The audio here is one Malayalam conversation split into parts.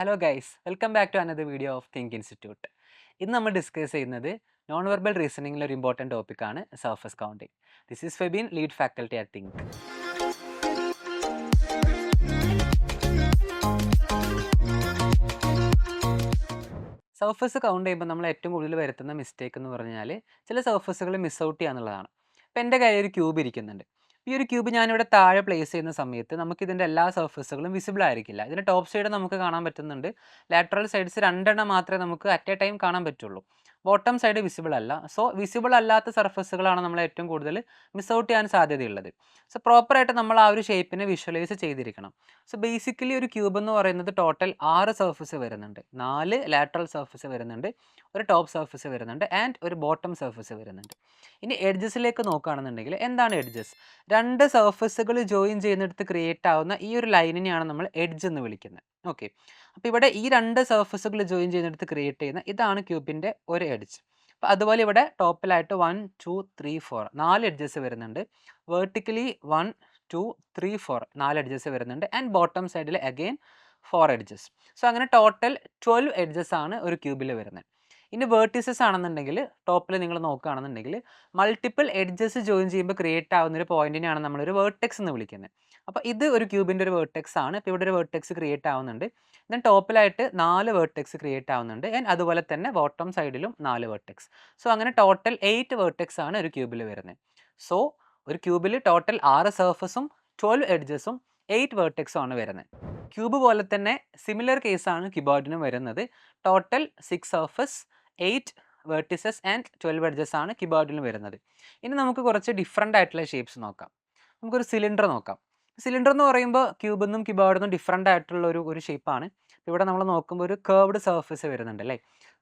Hello guys, welcome back to another video of Think Institute. ഇന്ന് നമ്മൾ ഡിസ്കസ് ചെയ്യുന്നത് നോൺ വെർബൽ റീസണിങ്ങിൽ ഒരു ഇമ്പോർട്ടൻറ്റ് ടോപ്പിക്കാണ് surface counting. This is Febin, lead faculty at think. Surface count ചെയ്യുമ്പോൾ നമ്മൾ ഏറ്റവും കൂടുതൽ വരുത്തുന്ന മിസ്റ്റേക്ക് എന്ന് പറഞ്ഞാൽ ചില സർഫസുകൾ മിസ് ഔട്ട് ചെയ്യുക എന്നുള്ളതാണ്. ഇപ്പോൾ എൻ്റെ കയ്യിൽ ഒരു ക്യൂബ് ഇരിക്കുന്നുണ്ട്. ഈ ഒരു ക്യൂബ് ഞാനിവിടെ താഴെ പ്ലേസ് ചെയ്യുന്ന സമയത്ത് നമുക്ക് ഇതിൻ്റെ എല്ലാ സർഫസുകളും വിസിബിൾ ആയിരിക്കില്ല. ഇതിൻ്റെ ടോപ്പ് സൈഡ് നമുക്ക് കാണാൻ പറ്റുന്നുണ്ട്. ലാറ്ററൽ സൈഡ്സ് രണ്ടെണ്ണം മാത്രമേ നമുക്ക് അറ്റ് എ ടൈം കാണാൻ പറ്റുള്ളൂ. ബോട്ടം സൈഡ് വിസിബിൾ അല്ല. സോ വിസിബിൾ അല്ലാത്ത സർഫസുകളാണ് നമ്മൾ ഏറ്റവും കൂടുതൽ മിസ് ഔട്ട് ചെയ്യാൻ സാധ്യതയുള്ളത്. സോ പ്രോപ്പറായിട്ട് നമ്മൾ ആ ഒരു ഷേപ്പിനെ വിഷ്വലൈസ് ചെയ്തിരിക്കണം. സോ ബേസിക്കലി ഒരു ക്യൂബ് എന്ന് പറയുന്നത് ടോട്ടൽ 6 സർഫസ് വരുന്നുണ്ട്. 4 ലാറ്ററൽ സർഫസ് വരുന്നുണ്ട്, ഒരു ടോപ്പ് സർഫസ് വരുന്നുണ്ട് ആൻഡ് ഒരു ബോട്ടം സർഫസ് വരുന്നുണ്ട്. ഇനി എഡ്ജസിലേക്ക് നോക്കുകയാണെന്നുണ്ടെങ്കിൽ എന്താണ് എഡ്ജസ്? രണ്ട് സർഫസുകൾ ജോയിൻ ചെയ്യുന്നിടത്ത് ക്രിയേറ്റ് ആവുന്ന ഈ ഒരു ലൈനിനെയാണ് നമ്മൾ എഡ്ജ് എന്ന് വിളിക്കുന്നത്. ഓക്കെ, അപ്പോൾ ഇവിടെ ഈ രണ്ട് സർഫസുകൾ ജോയിൻ ചെയ്യുന്നിടത്ത് ക്രിയേറ്റ് ചെയ്യുന്ന ഇതാണ് ക്യൂബിൻ്റെ ഒരു എഡ്ജ്. അപ്പോൾ അതുപോലെ ഇവിടെ ടോപ്പിലായിട്ട് 1 2 3 4 4 എഡ്ജസ് വരുന്നുണ്ട്. വേർട്ടിക്കലി 1 2 3 4 4 എഡ്ജസ് വരുന്നുണ്ട് ആൻഡ് ബോട്ടം സൈഡിൽ അഗെയിൻ 4 എഡ്ജസ്. സോ അങ്ങനെ ടോട്ടൽ 12 എഡ്ജസ് ആണ് ഒരു ക്യൂബിൽ വരുന്നത്. ഇനി വേർട്ടിസസ് ആണെന്നുണ്ടെങ്കിൽ ടോപ്പിൽ നിങ്ങൾ നോക്കുകയാണെന്നുണ്ടെങ്കിൽ മൾട്ടിപ്പിൾ എഡ്ജസ് ജോയിൻ ചെയ്യുമ്പോൾ ക്രിയേറ്റ് ആവുന്ന ഒരു പോയിന്റിനെയാണ് നമ്മളൊരു വേർട്ടെക്സ് എന്ന് വിളിക്കുന്നത്. അപ്പോൾ ഇത് ഒരു ക്യൂബിൻ്റെ ഒരു വേർട്ടെക്സ് ആണ്. ഇപ്പോൾ ഇവിടെ ഒരു വേർട്ടെക്സ് ക്രിയേറ്റ് ആവുന്നുണ്ട്. ദെൻ ടോപ്പിലായിട്ട് 4 വേർട്ടെക്സ് ക്രിയേറ്റ് ആവുന്നുണ്ട് ആൻഡ് അതുപോലെ തന്നെ ബോട്ടം സൈഡിലും 4 വേർട്ടെക്സ്. സോ അങ്ങനെ ടോട്ടൽ 8 വേർട്ടെക്സ് ആണ് ഒരു ക്യൂബിൽ വരുന്നത്. സോ ഒരു ക്യൂബിൽ ടോട്ടൽ 6 സർഫസും 12 എഡ്ജസും 8 വേർട്ടെക്സും ആണ് വരുന്നത്. ക്യൂബ് പോലെ തന്നെ സിമിലർ കേസാണ് കിബോർഡിനും വരുന്നത്. Total 6 surface 8 vertices and 12 edges ആണ് കിബോർഡിലും വരുന്നത്. ഇനി നമുക്ക് കുറച്ച് ഡിഫറെൻ്റ് ആയിട്ടുള്ള ഷേപ്സ് നോക്കാം. നമുക്കൊരു സിലിണ്ടർ നോക്കാം. സിലിണ്ടർ എന്ന് പറയുമ്പോൾ ക്യൂബിൽ നിന്നും കിബോർഡിൽ ഡിഫറെൻ്റ് ആയിട്ടുള്ള ഒരു ഷേപ്പാണ്. ഇവിടെ നമ്മൾ നോക്കുമ്പോൾ ഒരു കേർവ്ഡ് സർഫസ് വരുന്നുണ്ട് അല്ലേ.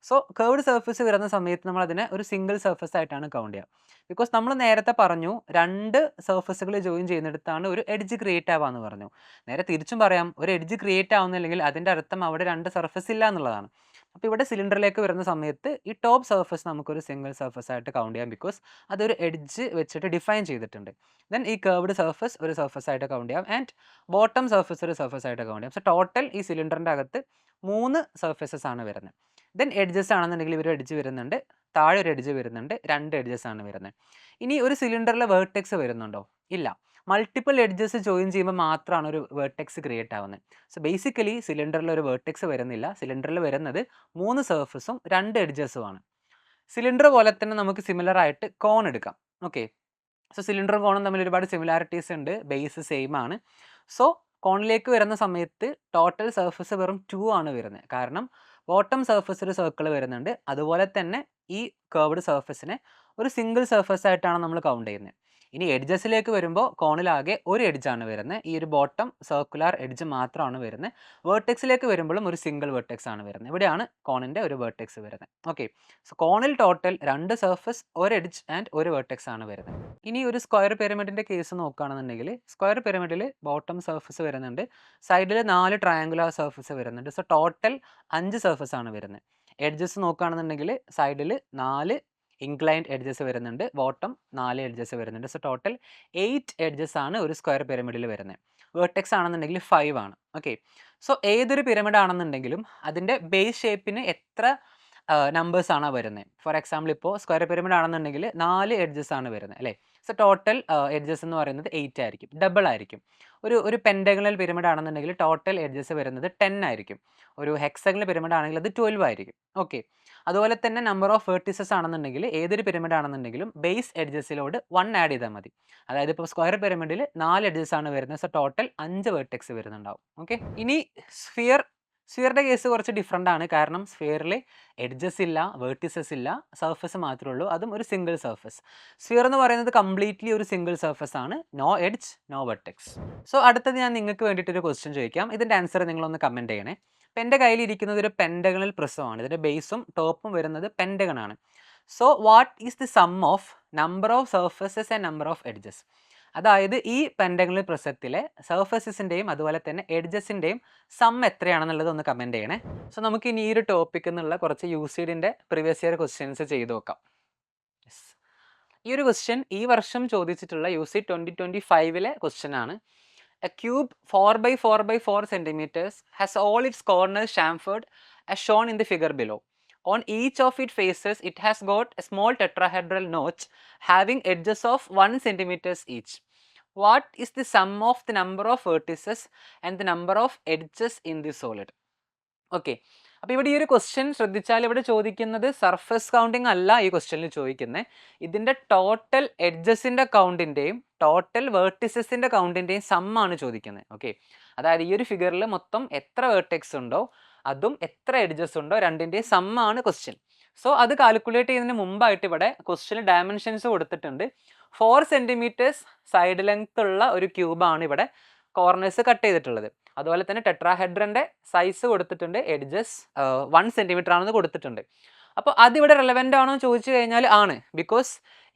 സോ കേർവ്ഡ് സർഫസ് വരുന്ന സമയത്ത് നമ്മൾ അതിനെ ഒരു സിംഗിൾ സർഫസ് ആയിട്ടാണ് കൗണ്ട് ചെയ്യുക. ബിക്കോസ് നമ്മൾ നേരത്തെ പറഞ്ഞു രണ്ട് സർഫസുകൾ ജോയിൻ ചെയ്യുന്നിടത്താണ് ഒരു എഡ്ജ് ക്രിയേറ്റ് ആവാന്ന് പറഞ്ഞു. നേരെ തിരിച്ചും പറയാം, ഒരു എഡ്ജ് ക്രിയേറ്റ് ആവുന്നില്ലെങ്കിൽ അതിൻ്റെ അർത്ഥം അവിടെ രണ്ട് സർഫസ് ഇല്ല എന്നുള്ളതാണ്. അപ്പോൾ ഇവിടെ സിലിണ്ടറിലേക്ക് വരുന്ന സമയത്ത് ഈ ടോപ്പ് സർഫസ് നമുക്കൊരു സിംഗിൾ സർഫസ് ആയിട്ട് കൗണ്ട് ചെയ്യാം. ബിക്കോസ് അതൊരു എഡ്ജ് വെച്ചിട്ട് ഡിഫൈൻ ചെയ്തിട്ടുണ്ട്. ദെൻ ഈ കേർവ്ഡ് സർഫസ് ഒരു സർഫസ് ആയിട്ട് കൗണ്ട് ചെയ്യാം ആൻഡ് ബോട്ടം സർഫസ് ഒരു സർഫസ് ആയിട്ട് കൗണ്ട് ചെയ്യാം. സോ ടോട്ടൽ ഈ സിലിണ്ടറിൻ്റെ അകത്ത് 3 സർഫസസ് ആണ് വരുന്നത്. ദെൻ എഡ്ജസ് ആണെന്നുണ്ടെങ്കിൽ ഒരു എഡ്ജ് വരുന്നുണ്ട്, താഴെ ഒരു എഡ്ജ് വരുന്നുണ്ട്, 2 എഡ്ജസ് ആണ് വരുന്നത്. ഇനി ഒരു സിലിണ്ടറിൽ വേർട്ടെക്സ് വരുന്നുണ്ടോ? ഇല്ല. മൾട്ടിപ്പിൾ എഡ്ജസ് ജോയിൻ ചെയ്യുമ്പോൾ മാത്രമാണ് ഒരു വേർട്ടെക്സ് ക്രിയേറ്റ് ആവുന്നത്. സോ ബേസിക്കലി സിലിണ്ടറിൽ ഒരു വേർട്ടെക്സ് വരുന്നില്ല. സിലിണ്ടറിൽ വരുന്നത് 3 സർഫസും 2 എഡ്ജസുമാണ്. സിലിണ്ടർ പോലെ തന്നെ നമുക്ക് സിമിലർ ആയിട്ട് കോൺ എടുക്കാം. ഓക്കെ, സോ സിലിണ്ടറും കോണും തമ്മിൽ ഒരുപാട് സിമിലാരിറ്റീസ് ഉണ്ട്. ബേസ് സെയിം ആണ്. സോ കോണിലേക്ക് വരുന്ന സമയത്ത് ടോട്ടൽ സർഫസ് വെറും 2 ആണ് വരുന്നത്. കാരണം ബോട്ടം സർഫസ് ഒരു സർക്കിൾ വരുന്നുണ്ട്. അതുപോലെ തന്നെ ഈ കർവ്ഡ് സർഫസിനെ ഒരു സിംഗിൾ സർഫസ് ആയിട്ടാണ് നമ്മൾ കൗണ്ട് ചെയ്യുന്നത്. ഇനി എഡ്ജസിലേക്ക് വരുമ്പോൾ കോണിലാകെ ഒരു എഡ്ജാണ് വരുന്നത്. ഈ ഒരു ബോട്ടം സർക്കുലർ എഡ്ജ് മാത്രമാണ് വരുന്നത്. വേർട്ടെക്സിലേക്ക് വരുമ്പോഴും ഒരു സിംഗിൾ വേർട്ടെക്സ് ആണ് വരുന്നത്. ഇവിടെയാണ് കോണിൻ്റെ ഒരു വേർട്ടെക്സ് വരുന്നത്. ഓക്കെ, സോ കോണിൽ ടോട്ടൽ 2 സർഫസ്, ഒരു എഡ്ജ് ആൻഡ് ഒരു വേർട്ടെക്സ് ആണ് വരുന്നത്. ഇനി ഒരു സ്ക്വയർ പിരമിഡിൻ്റെ കേസ് നോക്കുകയാണെന്നുണ്ടെങ്കിൽ സ്ക്വയർ പിരമിഡിൽ ബോട്ടം സർഫസ് വരുന്നുണ്ട്, സൈഡിൽ 4 ട്രയാങ്കുലർ സർഫസ് വരുന്നുണ്ട്. സോ ടോട്ടൽ 5 സർഫസ് ആണ് വരുന്നത്. എഡ്ജസ് നോക്കുകയാണെന്നുണ്ടെങ്കിൽ സൈഡിൽ 4 ഇൻക്ലൈൻഡ് എഡ്ജസ് വരുന്നുണ്ട്, ബോട്ടം 4 എഡ്ജസ് വരുന്നുണ്ട്. സോ ടോട്ടൽ 8 എഡ്ജസ് ആണ് ഒരു സ്ക്വയർ പിരമിഡിൽ വരുന്നത്. വേർട്ടെക്സ് ആണെന്നുണ്ടെങ്കിൽ 5 ആണ്. ഓക്കെ, സോ ഏതൊരു പിരമിഡ് ആണെന്നുണ്ടെങ്കിലും അതിൻ്റെ ബേസ് ഷേപ്പിന് എത്ര നമ്പേഴ്സ് ആണ് വരുന്നത്. ഫോർ എക്സാമ്പിൾ ഇപ്പോൾ സ്ക്വയർ പിരമിഡ് ആണെന്നുണ്ടെങ്കിൽ 4 എഡ്ജസ് ആണ് വരുന്നത് അല്ലേ. സോ ടോട്ടൽ എഡ്ജസ് എന്ന് പറയുന്നത് 8 ആയിരിക്കും, ഡബിൾ ആയിരിക്കും. ഒരു പെൻഡഗണൽ പിരമിഡ് ആണെന്നുണ്ടെങ്കിൽ ടോട്ടൽ എഡ്ജസ് വരുന്നത് 10 ആയിരിക്കും. ഒരു ഹെക്സഗണൽ പിരമിഡ് ആണെങ്കിൽ അത് 12 ആയിരിക്കും. ഓക്കെ, അതുപോലെ തന്നെ നമ്പർ ഓഫ് വെർട്ടിസസ് ആണെന്നുണ്ടെങ്കിൽ ഏതൊരു പിരമിഡ് ആണെന്നുണ്ടെങ്കിലും ബേസ് എഡ്ജസിലോട് 1 ആഡ് ചെയ്താൽ മതി. അതായത് ഇപ്പോൾ സ്ക്വയർ പിരമിഡിൽ 4 എഡ്ജസ് ആണ് വരുന്നത്. സോ ടോട്ടൽ 5 വെർട്ടെക്സ് വരുന്നുണ്ടാവും. ഓക്കെ, ഇനി സ്ഫിയറിൻ്റെ കേസ് കുറച്ച് ഡിഫറെൻ്റ് ആണ്. കാരണം സ്ഫിയറിൽ എഡ്ജസ് ഇല്ല, വേർട്ടിസസ് ഇല്ല, സർഫസ് മാത്രമേ ഉള്ളൂ, അതും ഒരു സിംഗിൾ സർഫസ്. സ്ഫിയർ എന്ന് പറയുന്നത് കംപ്ലീറ്റ്ലി ഒരു സിംഗിൾ സർഫസ് ആണ്, no edge no vertex. So അടുത്തത് ഞാൻ നിങ്ങൾക്ക് വേണ്ടിയിട്ടൊരു ക്വസ്റ്റ്യൻ ചോദിക്കാം. ഇതിൻ്റെ ആൻസർ നിങ്ങളൊന്ന് കമൻറ്റ് ചെയ്യണേ. അപ്പോൾ എൻ്റെ കയ്യിലിരിക്കുന്നത് ഒരു പെൻഡഗണൽ പ്രിസമാണ്. ഇതിൻ്റെ ബേസും ടോപ്പും വരുന്നത് പെൻഡഗൺ ആണ്. So what is the sum of number of surfaces and number of edges? അതായത് ഈ പെൻഡഗണൽ പ്രിസത്തിലെ സർഫസസിൻ്റെയും അതുപോലെ തന്നെ എഡ്ജസിൻ്റെയും സം എത്രയാണെന്നുള്ളത് ഒന്ന് കമൻറ്റ് ചെയ്യണേ. സോ നമുക്ക് ഇനി ഈ ഒരു ടോപ്പിക്കിൽ നിന്നുള്ള കുറച്ച് യൂസിഡിൻ്റെ പ്രീവിയസ് ഇയർ ക്വസ്റ്റ്യൻസ് ചെയ്ത് നോക്കാം. ഈ ഒരു ക്വസ്റ്റ്യൻ ഈ വർഷം ചോദിച്ചിട്ടുള്ള UC 2025 ക്വസ്റ്റ്യൻ ആണ്. A cube 4 by 4 by 4 centimeters has all its corners chamfered as shown in the figure below. On each of its faces, it has got a small tetrahedral notch having edges of 1 centimeters each. What is the sum of the number of vertices and the number of edges in the solid? Okay, അപ്പോൾ ഇവിടെ ഈ ഒരു ക്വസ്റ്റ്യൻ ശ്രദ്ധിച്ചാൽ ഇവിടെ ചോദിക്കുന്നത് സർഫസ് കൗണ്ടിങ് അല്ല ഈ ക്വസ്റ്റ്യനിൽ ചോദിക്കുന്നത്. ഇതിൻ്റെ ടോട്ടൽ എഡ്ജസിൻ്റെ കൗണ്ടിൻ്റെയും ടോട്ടൽ വേർട്ടിസസിൻ്റെ കൗണ്ടിൻ്റെയും സമ്മാണ് ചോദിക്കുന്നത്. ഓക്കെ, അതായത് ഈ ഒരു ഫിഗറിൽ മൊത്തം എത്ര വേർട്ടെക്സ് ഉണ്ടോ അതും എത്ര എഡ്ജസ് ഉണ്ടോ രണ്ടിൻ്റെയും സമ്മാണ് ക്വസ്റ്റ്യൻ. സോ അത് കാൽക്കുലേറ്റ് ചെയ്യുന്നതിന് മുമ്പായിട്ട് ഇവിടെ ക്വസ്റ്റ്യനിൽ ഡയമെൻഷൻസ് കൊടുത്തിട്ടുണ്ട്. 4 സെൻറ്റിമീറ്റേഴ്സ് സൈഡ് ലെങ്ത് ഉള്ള ഒരു ക്യൂബാണ് ഇവിടെ കോർണേഴ്സ് കട്ട് ചെയ്തിട്ടുള്ളത്. അതുപോലെ തന്നെ ടെട്രാഹെഡ്രൻ്റെ സൈസ് കൊടുത്തിട്ടുണ്ട്, എഡ്ജസ് 1 സെൻറ്റിമീറ്റർ ആണെന്ന് കൊടുത്തിട്ടുണ്ട്. അപ്പോൾ അതിവിടെ റെലവൻ്റ് ആണോ എന്ന് ചോദിച്ചു കഴിഞ്ഞാൽ ആണ്. ബിക്കോസ്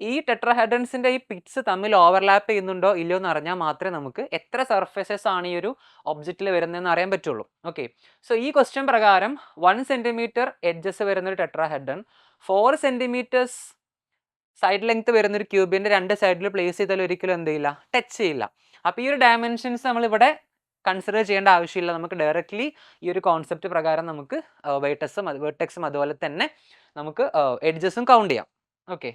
ഈ ടെട്രാഹെഡ്രൻസിൻ്റെ ഈ പിറ്റ്സ് തമ്മിൽ ഓവർലാപ്പ് ചെയ്യുന്നുണ്ടോ ഇല്ലയോ എന്ന് അറിഞ്ഞാൽ മാത്രമേ നമുക്ക് എത്ര സർഫേസസ് ആണ് ഈ ഒരു ഒബ്ജക്റ്റിൽ വരുന്നതെന്ന് അറിയാൻ പറ്റുള്ളൂ. ഓക്കെ, സോ ഈ ക്വസ്റ്റ്യൻ പ്രകാരം 1 സെൻറ്റിമീറ്റർ എഡ്ജസ് വരുന്നൊരു ടെട്രാഹെഡ്രൻ 4 സെൻറ്റിമീറ്റേഴ്സ് സൈഡ് ലെങ്ത് വരുന്നൊരു ക്യൂബിൻ്റെ രണ്ട് സൈഡിൽ പ്ലേസ് ചെയ്താൽ ഒരിക്കലും എന്ത് ചെയ്യില്ല, ടച്ച് ചെയ്യില്ല. അപ്പോൾ ഈ ഒരു ഡയമെൻഷൻസ് നമ്മളിവിടെ കൺസിഡർ ചെയ്യേണ്ട ആവശ്യമില്ല. നമുക്ക് ഡയറക്റ്റ്ലി ഈ ഒരു കോൺസെപ്റ്റ് പ്രകാരം നമുക്ക് വേർട്ടെക്സും അതുപോലെ തന്നെ നമുക്ക് എഡ്ജസും കൗണ്ട് ചെയ്യാം. ഓക്കെ,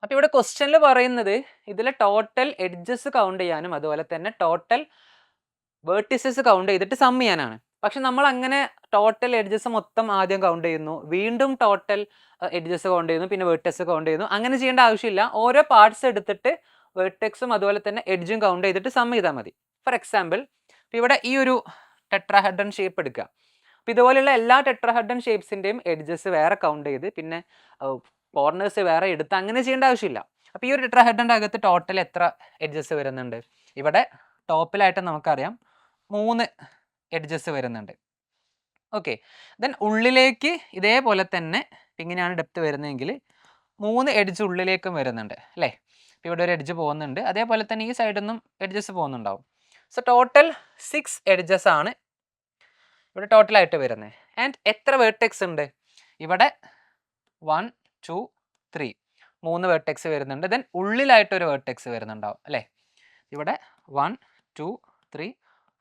അപ്പോൾ ഇവിടെ ക്വസ്റ്റ്യനിൽ പറയുന്നത് ഇതിലെ ടോട്ടൽ എഡ്ജസ് കൗണ്ട് ചെയ്യാനും അതുപോലെ തന്നെ ടോട്ടൽ വേർട്ടിസസ് കൗണ്ട് ചെയ്തിട്ട് സം ചെയ്യാനാണ്. പക്ഷെ നമ്മൾ അങ്ങനെ ടോട്ടൽ എഡ്ജസ് മൊത്തം ആദ്യം കൗണ്ട് ചെയ്യുന്നു, വീണ്ടും ടോട്ടൽ എഡ്ജസ് കൗണ്ട് ചെയ്യുന്നു, പിന്നെ വേർട്ടെക്സ് കൗണ്ട് ചെയ്യുന്നു. അങ്ങനെ ചെയ്യേണ്ട ആവശ്യമില്ല. ഓരോ പാർട്സ് എടുത്തിട്ട് വേർട്ടെക്സും അതുപോലെ തന്നെ എഡ്ജും കൗണ്ട് ചെയ്തിട്ട് സം ചെയ്താൽ മതി. ഫോർ എക്സാമ്പിൾ, ഇവിടെ ഈ ഒരു ടെട്രാഹെഡ്രൻ ഷേപ്പ് എടുക്കുക. അപ്പോൾ ഇതുപോലെയുള്ള എല്ലാ ടെട്രാഹെഡ്രൻ ഷേപ്സിൻ്റെയും എഡ്ജസ് വേറെ കൗണ്ട് ചെയ്ത് പിന്നെ കോർണേഴ്സ് വേറെ എടുത്ത് അങ്ങനെ ചെയ്യേണ്ട ആവശ്യമില്ല. അപ്പോൾ ഈ ഒരു ടെട്രാഹെഡ്രൻ്റെ അകത്ത് ടോട്ടൽ എത്ര എഡ്ജസ് വരുന്നുണ്ട്? ഇവിടെ ടോപ്പിലായിട്ട് നമുക്കറിയാം 3 എഡ്ജസ് വരുന്നുണ്ട്. ഓക്കെ, ദെൻ ഉള്ളിലേക്ക് ഇതേപോലെ തന്നെ ഇങ്ങനെയാണ് ഡെപ്ത് വരുന്നതെങ്കിൽ 3 എഡ്ജ് ഉള്ളിലേക്കും വരുന്നുണ്ട് അല്ലേ. ഇവിടെ ഒരു എഡ്ജ് പോകുന്നുണ്ട്, അതേപോലെ തന്നെ ഈ സൈഡിൽ നിന്നും എഡ്ജസ് പോകുന്നുണ്ടാവും. സോ ടോട്ടൽ 6 എഡ്ജസ് ആണ് ഇവിടെ ടോട്ടലായിട്ട് വരുന്നത്. ആൻഡ് എത്ര വേർട്ടെക്സ് ഉണ്ട്? ഇവിടെ 1 2 3 3 വേർട്ടെക്സ് വരുന്നുണ്ട്. ദെൻ ഉള്ളിലായിട്ടൊരു വേർട്ടെക്സ് വരുന്നുണ്ടാവും അല്ലേ. ഇവിടെ 1 2 3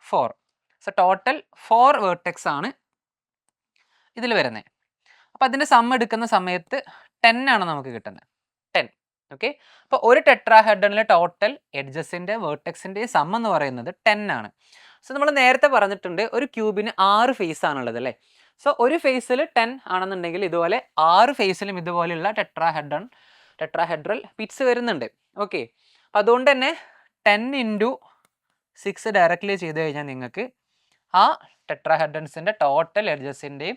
4. സോ ടോട്ടൽ 4 വേർട്ടെക്സ് ആണ് ഇതിൽ വരുന്നത്. അപ്പോൾ അതിൻ്റെ സം എടുക്കുന്ന സമയത്ത് 10 ആണ് നമുക്ക് കിട്ടുന്നത്. 10. ഓക്കെ, അപ്പോൾ ഒരു ടെട്രാഹെഡ്രനിലെ ടോട്ടൽ എഡ്ജസിൻ്റെ വേർട്ടെക്സിൻ്റെ സം എന്ന് പറയുന്നത് 10 ആണ്. സോ നമ്മൾ നേരത്തെ പറഞ്ഞിട്ടുണ്ട് ഒരു ക്യൂബിന് 6 ഫേസ് ആണുള്ളത് അല്ലേ. സോ ഒരു ഫേസിൽ 10 ആണെന്നുണ്ടെങ്കിൽ ഇതുപോലെ 6 ഫേസിലും ഇതുപോലെയുള്ള ടെട്രാഹെഡ്രൽ പിറ്റ്സ് വരുന്നുണ്ട്. ഓക്കെ, അപ്പോൾ അതുകൊണ്ട് തന്നെ 10 × 6 ഡയറക്റ്റ്ലി ചെയ്ത് കഴിഞ്ഞാൽ നിങ്ങൾക്ക് ആ ടെട്രാഹെഡ്രൻസിൻ്റെ ടോട്ടൽ എഡ്ജസിൻ്റെയും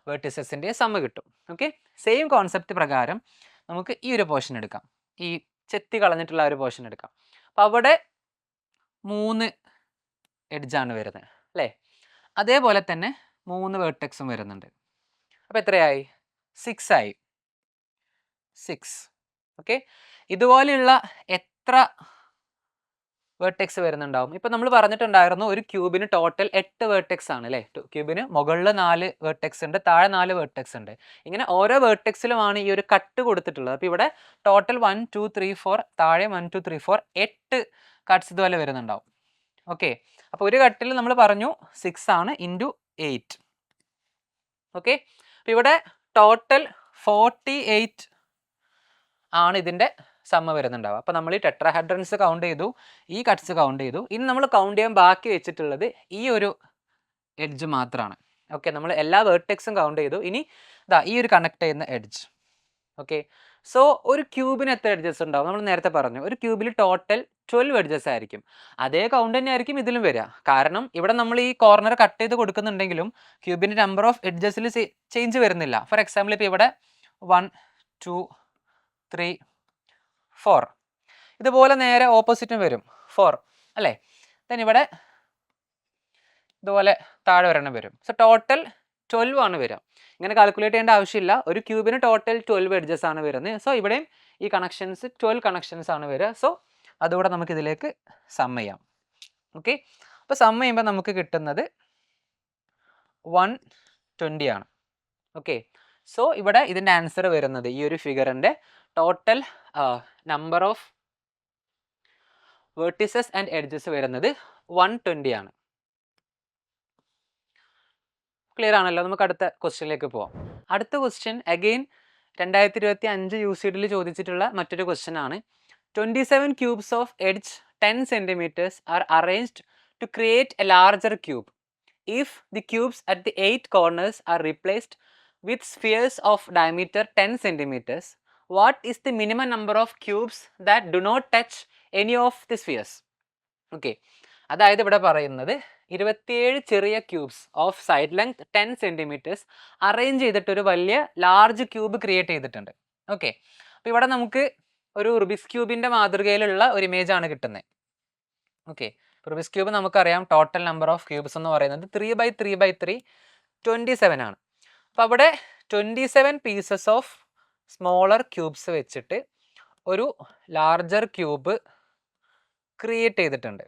വേർട്ടിസസിൻ്റെയും സം കിട്ടും. ഓക്കെ, സെയിം കോൺസെപ്റ്റ് പ്രകാരം നമുക്ക് ഈ ഒരു പോർഷൻ എടുക്കാം, ഈ ചെത്തി കളഞ്ഞിട്ടുള്ള ഒരു പോർഷൻ എടുക്കാം. അപ്പോൾ അവിടെ 3 എഡ്ജാണ് വരുന്നത് അല്ലേ. അതേപോലെ തന്നെ 3 വേർട്ടെക്സും വരുന്നുണ്ട്. അപ്പോൾ എത്രയായി? 6 ആയി. 6. ഓക്കെ, ഇതുപോലെയുള്ള എത്ര വേർട്ടെക്സ് വരുന്നുണ്ടാവും? ഇപ്പോൾ നമ്മൾ പറഞ്ഞിട്ടുണ്ടായിരുന്നു ഒരു ക്യൂബിന് ടോട്ടൽ 8 വേർട്ടെക്സ് ആണ് അല്ലേ. ക്യൂബിന് മുകളിൽ 4 വേർട്ടെക്സ് ഉണ്ട്, താഴെ 4 വേർട്ടെക്സ് ഉണ്ട്. ഇങ്ങനെ ഓരോ വേർട്ടെക്സിലുമാണ് ഈ ഒരു കട്ട് കൊടുത്തിട്ടുള്ളത്. അപ്പോൾ ഇവിടെ ടോട്ടൽ 1 2 3 4, താഴെ 1 2 3 4 8 കട്ട്സ് ഇതുപോലെ വരുന്നുണ്ടാവും. ഓക്കെ, അപ്പോൾ ഒരു കട്ടിൽ നമ്മൾ പറഞ്ഞു 6 ആണ് × 8. ഓക്കെ, അപ്പോൾ ഇവിടെ ടോട്ടൽ 48 ആണ് ഇതിൻ്റെ സമ്മ വരുന്നുണ്ടാവുക. അപ്പോൾ നമ്മൾ ഈ ടെട്രാഹെഡ്രൻസ് കൗണ്ട് ചെയ്തു, ഈ കട്ട്സ് കൗണ്ട് ചെയ്തു. ഇനി നമ്മൾ കൗണ്ട് ചെയ്യാൻ ബാക്കി വെച്ചിട്ടുള്ളത് ഈ ഒരു എഡ്ജ് മാത്രമാണ്. ഓക്കെ, നമ്മൾ എല്ലാ വേർട്ടെക്സും കൗണ്ട് ചെയ്തു. ഇനി ഇതാ ഈ ഒരു കണക്ട് ചെയ്യുന്ന എഡ്ജ്. ഓക്കെ, സോ ഒരു ക്യൂബിന് എത്ര എഡ്ജസ് ഉണ്ടാവും? നമ്മൾ നേരത്തെ പറഞ്ഞു ഒരു ക്യൂബിൽ ടോട്ടൽ 12 എഡ്ജസ് ആയിരിക്കും. അതേ കൗണ്ട് തന്നെ ആയിരിക്കും ഇതിലും വരിക. കാരണം ഇവിടെ നമ്മൾ ഈ കോർണർ കട്ട് ചെയ്ത് കൊടുക്കുന്നുണ്ടെങ്കിലും ക്യൂബിൻ്റെ നമ്പർ ഓഫ് എഡ്ജസിൽ ചേഞ്ച് വരുന്നില്ല. ഫോർ എക്സാമ്പിൾ ഇപ്പോൾ ഇവിടെ 1 2 3 4 ഇതുപോലെ നേരെ ഓപ്പോസിറ്റും വരും 4 അല്ലേ. ദെൻ ഇവിടെ ഇതുപോലെ താഴെ ഒരെണ്ണം വരും. സോ ടോട്ടൽ 12 ആണ് വരിക. ഇങ്ങനെ കാൽക്കുലേറ്റ് ചെയ്യേണ്ട ആവശ്യമില്ല. ഒരു ക്യൂബിന് ടോട്ടൽ 12 എഡ്ജസ് ആണ് വരുന്നത്. സോ ഇവിടെയും ഈ കണക്ഷൻസ് 12 കണക്ഷൻസ് ആണ് വരിക. സോ അതുകൂടെ നമുക്ക് ഇതിലേക്ക് സം ചെയ്യാം. ഓക്കെ, അപ്പോൾ സം ചെയ്യുമ്പോൾ നമുക്ക് കിട്ടുന്നത് 120 ആണ്. ഓക്കെ, സോ ഇവിടെ ഇതിൻ്റെ ആൻസർ വരുന്നത് ഈ ഒരു ഫിഗറിൻ്റെ total number of vertices and edges വരുന്നത് 120 ആണ്. ക്ലിയർ ആണല്ലോ? നമുക്ക് അടുത്ത ക്വസ്റ്റ്യനിലേക്ക് പോവാം. അടുത്ത ക്വസ്റ്റ്യൻ അഗെയിൻ 2025 UCDയിൽ ചോദിച്ചിട്ടുള്ള മറ്റൊരു ക്വസ്റ്റ്യൻ ആണ്. 27 cubes of edge 10 centimeters are arranged to create a larger cube. If the cubes at the 8 corners are replaced with spheres of diameter 10 centimeters, what is the minimum number of cubes that do not touch any of the spheres? Okay. അതായത് ഇവിടെ പറയുന്നത് 27 ചെറിയ cubes of side length 10 centimetres arrange ചെയ്തിട്ട് ഒരു വലിയ ലാർജ് ക്യൂബ് ക്രിയേറ്റ് ചെയ്തിട്ടുണ്ട്. ഓക്കെ, അപ്പോൾ ഇവിടെ നമുക്ക് ഒരു റുബിക്സ് ക്യൂബിൻ്റെ മാതൃകയിലുള്ള ഒരു ഇമേജ് ആണ് കിട്ടുന്നത്. ഓക്കെ, റുബിക്സ് ക്യൂബ് നമുക്കറിയാം ടോട്ടൽ നമ്പർ ഓഫ് ക്യൂബ്സ് എന്ന് പറയുന്നത് 3/3/3 27 ആണ്. അപ്പോൾ അവിടെ 27 പീസസ് ഓഫ് സ്മോളർ ക്യൂബ്സ് വെച്ചിട്ട് ഒരു ലാർജർ ക്യൂബ് ക്രിയേറ്റ് ചെയ്തിട്ടുണ്ട്.